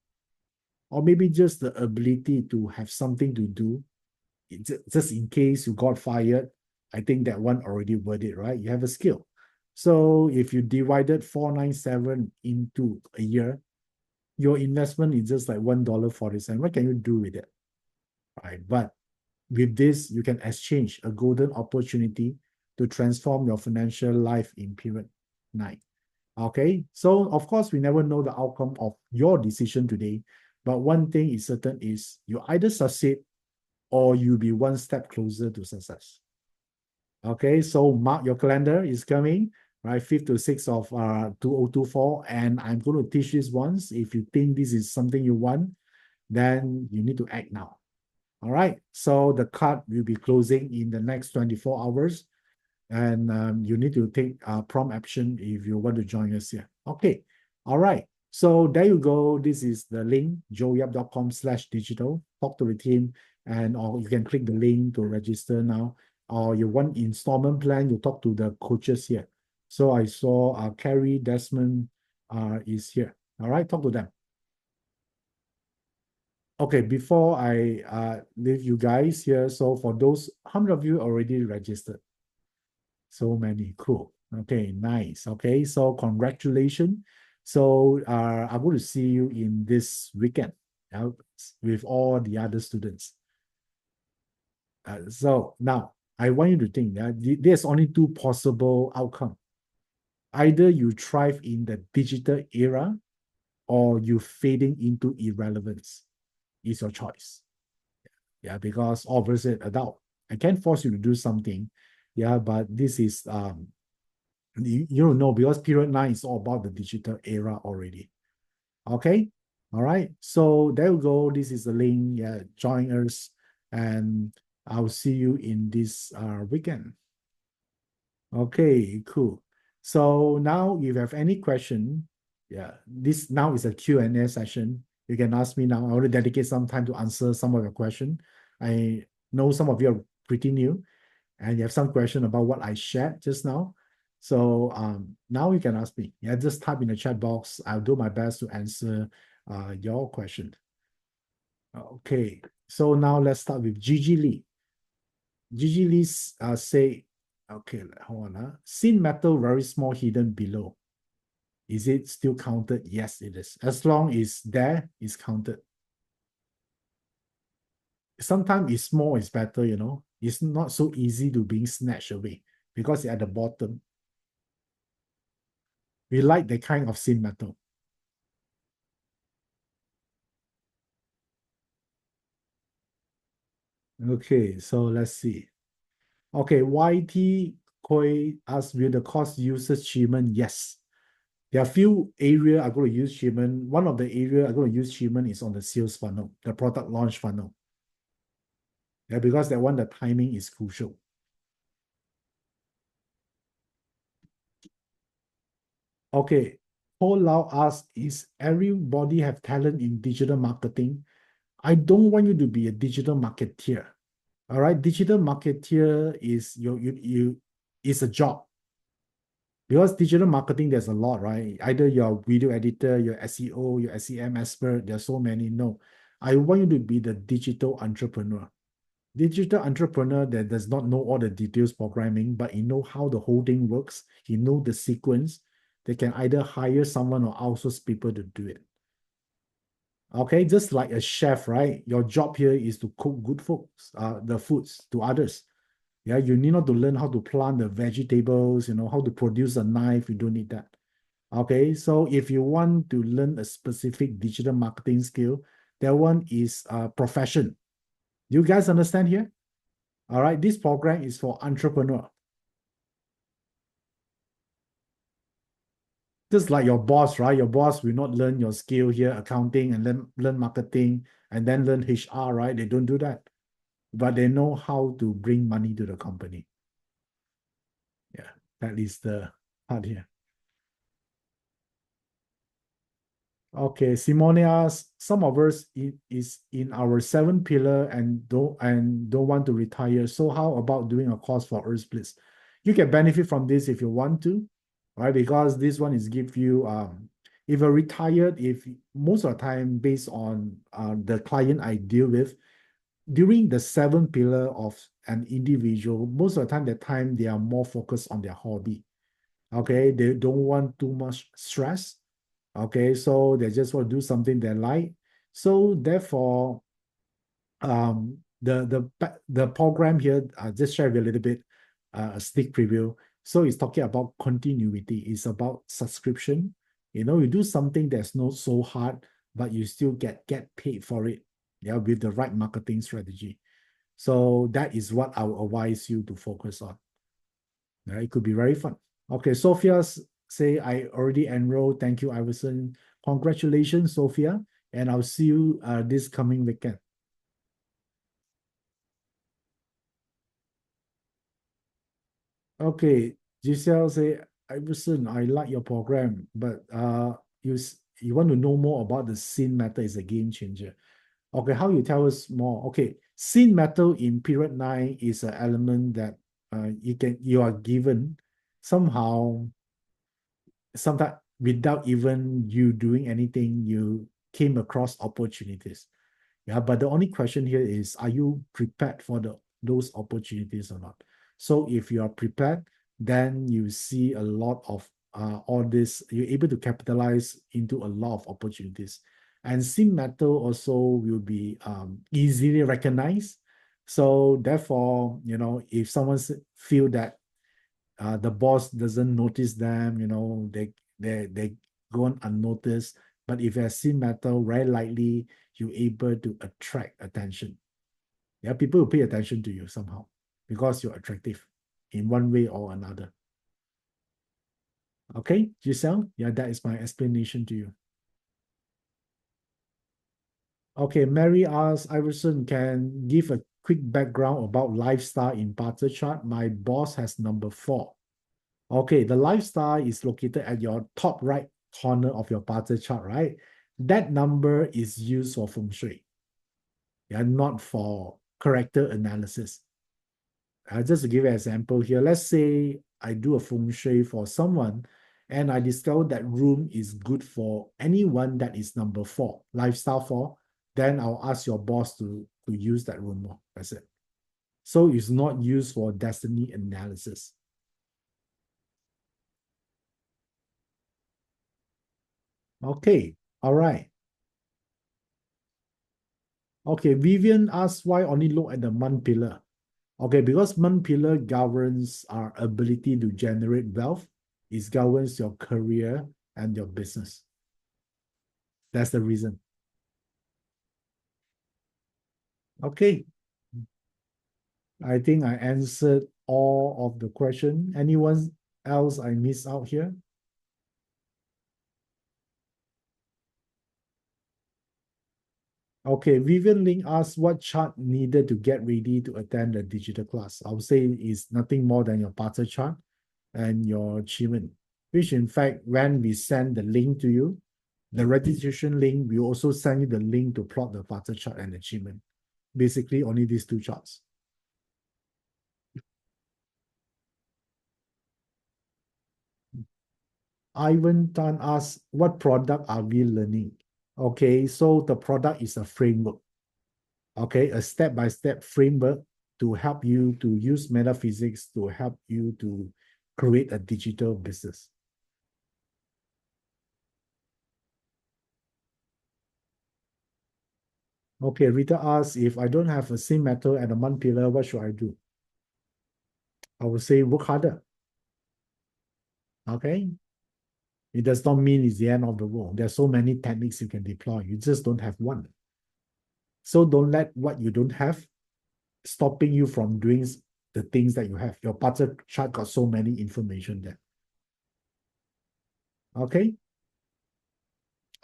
or maybe just the ability to have something to do just in case you got fired. I think that one already worth it, right? You have a skill. So if you divided 497 into a year, your investment is just like $1.40. What can you do with it? Right. But with this, you can exchange a golden opportunity to transform your financial life in period 9. Okay. So of course, we never know the outcome of your decision today. But one thing is certain is you either succeed or you'll be one step closer to success. Okay, so mark your calendar, is coming, right? 5th to 6th of 2024. And I'm going to teach this once. If you think this is something you want, then you need to act now. All right, so the card will be closing in the next 24 hours. And you need to take prompt action if you want to join us here. Okay, All right. So there you go. This is the link, joeyap.com/digital. Talk to the team, and or you can click the link to register now. Or you want installment plan, you talk to the coaches here. So I saw Carrie Desmond is here. All right, talk to them. Okay, before I leave you guys here, so for those, how many of you already registered? So many, cool. Okay, nice. Okay, so congratulations. So I'm going to see you in this weekend with all the other students. So now I want you to think that there's only two possible outcome. Either you thrive in the digital era or you fading into irrelevance. Is your choice. Yeah, because obviously adult. I can't force you to do something. Yeah, but this is you don't know because period 9 is all about the digital era already. Okay. All right. So there you go. This is the link. Yeah, join us and I'll see you in this weekend. Okay, cool. So now if you have any question, yeah, this now is a Q&A session. You can ask me now. I want to dedicate some time to answer some of your question. I know some of you are pretty new and you have some question about what I shared just now. So now you can ask me. Yeah, just type in the chat box. I'll do my best to answer your question. Okay, so now let's start with Gigi Lee. Gigi Lee say, okay, hold on. Sin metal very small hidden below. Is it still counted? Yes, it is. As long as there is counted. Sometimes it's small is better, you know. It's not so easy to being snatched away because at the bottom. We like the kind of sin metal. Okay, so let's see. Okay, YT Koi asks, will the course use achievement? Yes. There are a few areas I'm going to use achievement. One of the area I'm going to use achievement is on the sales funnel, the product launch funnel. Yeah, because that one, the timing is crucial. Okay, Paul Lau asks, is everybody have talent in digital marketing? I don't want you to be a digital marketeer. All right, digital marketeer is you is a job. Because digital marketing, there's a lot, right? Either you're a video editor, you're SEO, you're SEM expert, there's so many. No, I want you to be the digital entrepreneur. Digital entrepreneur that does not know all the details programming, but he know how the whole thing works. He know the sequence. They can either hire someone or outsource people to do it. Okay, just like a chef, right? Your job here is to cook good foods, the foods to others. Yeah, you need not to learn how to plant the vegetables, how to produce a knife. You don't need that. Okay, so if you want to learn a specific digital marketing skill, that one is a profession. You guys understand here? All right, this program is for entrepreneur. Just like your boss, right? Your boss will not learn your skill here, accounting, and then learn marketing, and then learn HR, right? They don't do that. But they know how to bring money to the company. Yeah, that is the part here. Okay, Simone asks, some of us is in our 7 pillar and don't want to retire. So how about doing a course for us, please? You can benefit from this if you want to, right? Because this one is give you if you're retired, if most of the time based on the client I deal with, during the 7 pillar of an individual, most of the time they are more focused on their hobby. Okay, they don't want too much stress. Okay, so they just want to do something they like. So therefore, the program here, I just share a little bit, a sneak preview. So it's talking about continuity. It's about subscription. You do something that's not so hard, but you still get paid for it. Yeah, with the right marketing strategy. So that is what I will advise you to focus on. Yeah, it could be very fun. Okay, Sophia say I already enrolled. Thank you, Iverson. Congratulations, Sophia. And I'll see you this coming weekend. Okay, Giselle say, Iverson, I like your program, but you want to know more about the sin matter is a game changer. Okay, how you tell us more? Okay, sin metal in period 9 is an element that you are given somehow, sometimes without even you doing anything, you came across opportunities. Yeah, but the only question here is, are you prepared for those opportunities or not? So if you are prepared, then you see a lot of all this, you're able to capitalize into a lot of opportunities. And sim metal also will be easily recognized. So therefore, if someone feel that the boss doesn't notice them, they go on unnoticed. But if you're sim metal, very likely you're able to attract attention. Yeah, people will pay attention to you somehow because you're attractive in one way or another. Okay, Giselle? Yeah, that is my explanation to you. Okay, Mary asks, Iverson can give a quick background about lifestyle in Barter chart. My boss has number 4. Okay, the lifestyle is located at your top right corner of your Barter chart, right? That number is used for feng shui, yeah, not for character analysis. Just to give you an example here, let's say I do a feng shui for someone and I discover that room is good for anyone that is number 4, lifestyle 4, then I'll ask your boss to use that room more. That's it. So it's not used for destiny analysis. Okay, all right. Okay, Vivian asks why only look at the month pillar. Okay, because month pillar governs our ability to generate wealth. It governs your career and your business. That's the reason. Okay, I think I answered all of the question. Anyone else I missed out here? Okay, Vivian Ling asked what chart needed to get ready to attend the digital class. I would say is nothing more than your Barter chart and your achievement, which in fact, when we send the link to you, the registration link, we also send you the link to plot the Barter chart and achievement. Basically, only these 2 charts. Ivan Tan asks, what product are we learning? Okay, so the product is a framework. Okay, a step-by-step framework to help you to use metaphysics to help you to create a digital business. Okay, Rita asks, if I don't have a same metal and a month pillar, what should I do? I would say work harder. Okay, it does not mean it's the end of the world. There's so many techniques you can deploy. You just don't have one. So don't let what you don't have stopping you from doing the things that you have. Your Barter chart got so many information there. Okay.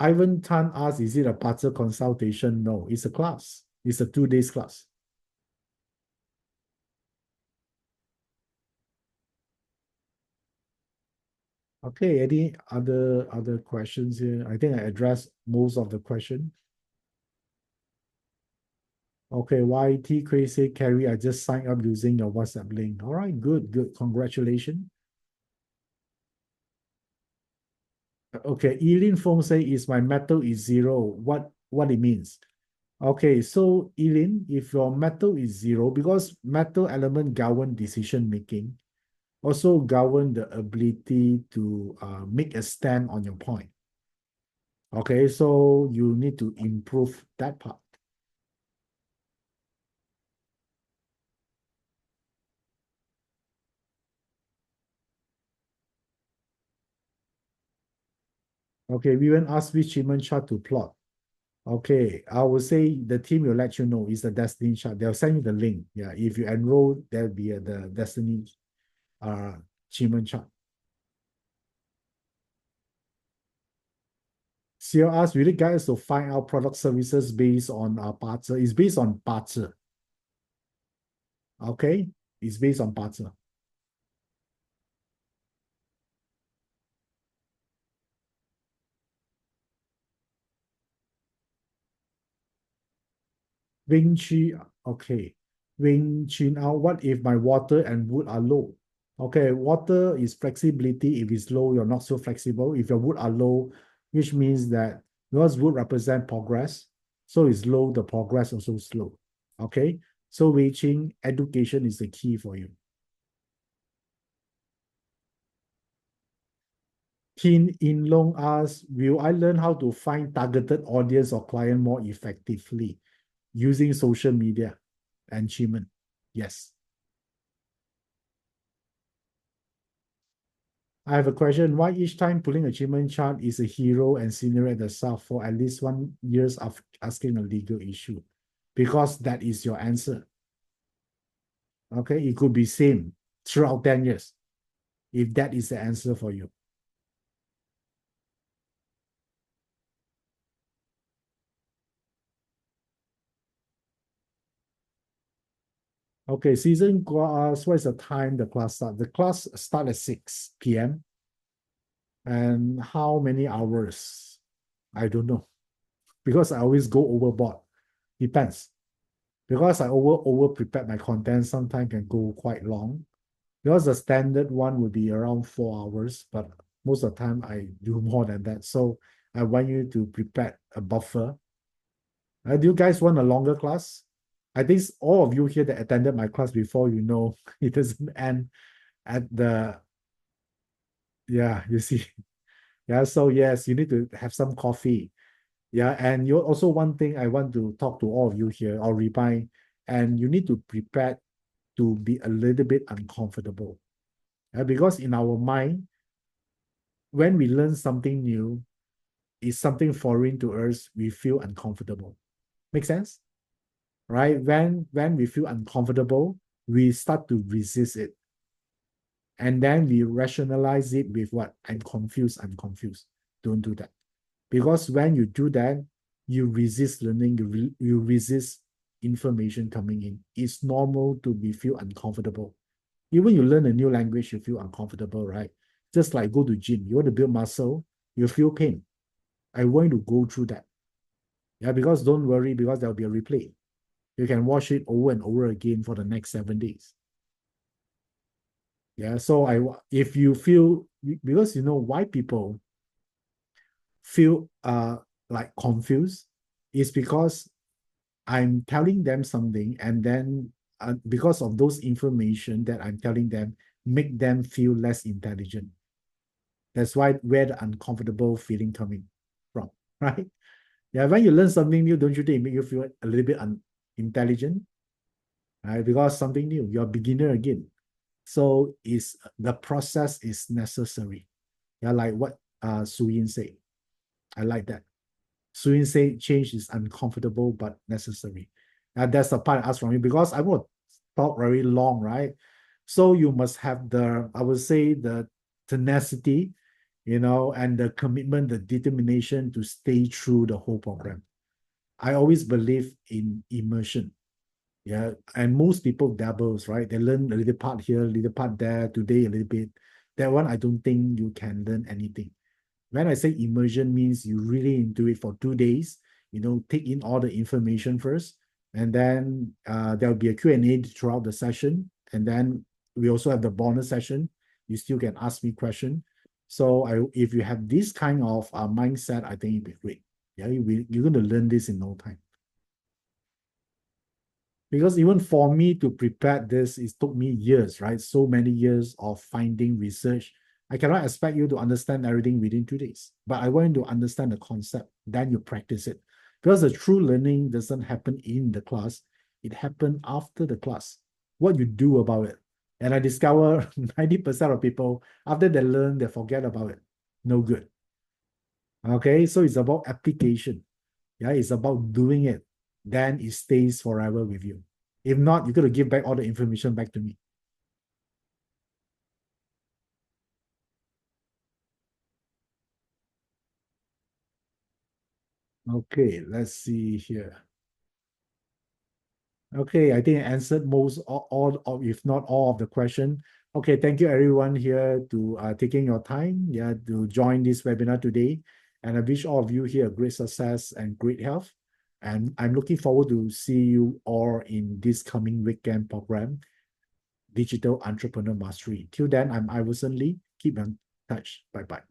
Ivan Tan asks, is it a Barter consultation? No, it's a class. It's a 2 days class. Okay, any other questions here? I think I addressed most of the question. Okay, YT Crazy Carry, I just signed up using your WhatsApp link. All right, good, good. Congratulations. Okay, Eileen Fong say, is my metal is 0. What it means? Okay, so Eileen, if your metal is 0, because metal element govern decision making, also govern the ability to make a stand on your point. Okay, so you need to improve that part. Okay, we went ask which achievement chart to plot. Okay, I will say the team will let you know it's the destiny chart. They'll send you the link. Yeah, if you enroll, there'll be the destiny uh achievement chart. CL asks, will you guys to find out product services based on barter? It's based on barter. Okay, it's based on barter. Wing Chi, okay. Wing Chin out, what if my water and wood are low? Okay, water is flexibility. If it's low, you're not so flexible. If your wood are low, which means that because wood represent progress, so it's low, the progress also slow. Okay, so Wei Qing, education is the key for you. Tin In Long asks, will I learn how to find targeted audience or client more effectively using social media and achievement? Yes. I have a question. Why each time pulling achievement chart is a hero and scenery at the south for at least 1 years of asking a legal issue? Because that is your answer. Okay, it could be same throughout 10 years if that is the answer for you. Okay, season class, what is the time the class start? The class start at 6 p.m. And how many hours? I don't know. Because I always go overboard. Depends. Because I over prepare my content, sometimes can go quite long. Because the standard one would be around 4 hours, but most of the time I do more than that. So I want you to prepare a buffer. Do you guys want a longer class? I think all of you here that attended my class before, you know, it doesn't end at the, yeah, you see. Yeah, so yes, you need to have some coffee. Yeah, and you also one thing I want to talk to all of you here or remind, and you need to prepare to be a little bit uncomfortable. Because in our mind, when we learn something new, it's something foreign to us, we feel uncomfortable. Make sense? Right? When we feel uncomfortable, we start to resist it. And then we rationalize it with what? I'm confused, I'm confused. Don't do that. Because when you do that, you resist learning, you resist information coming in. It's normal to be feel uncomfortable. Even you learn a new language, you feel uncomfortable, right? Just like go to gym, you want to build muscle, you feel pain. I want you to go through that. Yeah, because don't worry, because there'll be a replay. You can watch it over and over again for the next 7 days. Yeah, so if you feel, because you know why people feel like confused, is because I'm telling them something, and then because of those information that I'm telling them, make them feel less intelligent. That's why where the uncomfortable feeling coming from, right? Yeah, when you learn something new, don't you think it make you feel a little bit intelligent, right? Because something new, you're a beginner again. So is the process is necessary. Yeah, like what Suyin said. I like that. Suyin said change is uncomfortable but necessary. And that's the part I asked from you because I will talk very long, right? So you must have the, I would say, the tenacity, and the commitment, the determination to stay through the whole program. I always believe in immersion. Yeah. And most people dabbles, right? They learn a little part here, a little part there, today a little bit. That one, I don't think you can learn anything. When I say immersion means you really into it for 2 days, take in all the information first, and then there'll be a Q&A throughout the session. And then we also have the bonus session. You still can ask me question. So if you have this kind of mindset, I think it'd be great. Yeah, you're going to learn this in no time. Because even for me to prepare this, it took me years, right? So many years of finding research. I cannot expect you to understand everything within 2 days, but I want you to understand the concept, then you practice it. Because the true learning doesn't happen in the class, it happens after the class. What you do about it. And I discover 90% of people, after they learn, they forget about it. No good. Okay, so it's about application. Yeah, it's about doing it. Then it stays forever with you. If not, you got to give back all the information back to me. Okay, let's see here. Okay, I think I answered most all if not all of the question. Okay, thank you everyone here to taking your time, yeah, to join this webinar today. And I wish all of you here great success and great health. And I'm looking forward to see you all in this coming weekend program, Digital Entrepreneur Mastery. Till then, I'm Iverson Lee. Keep in touch. Bye-bye.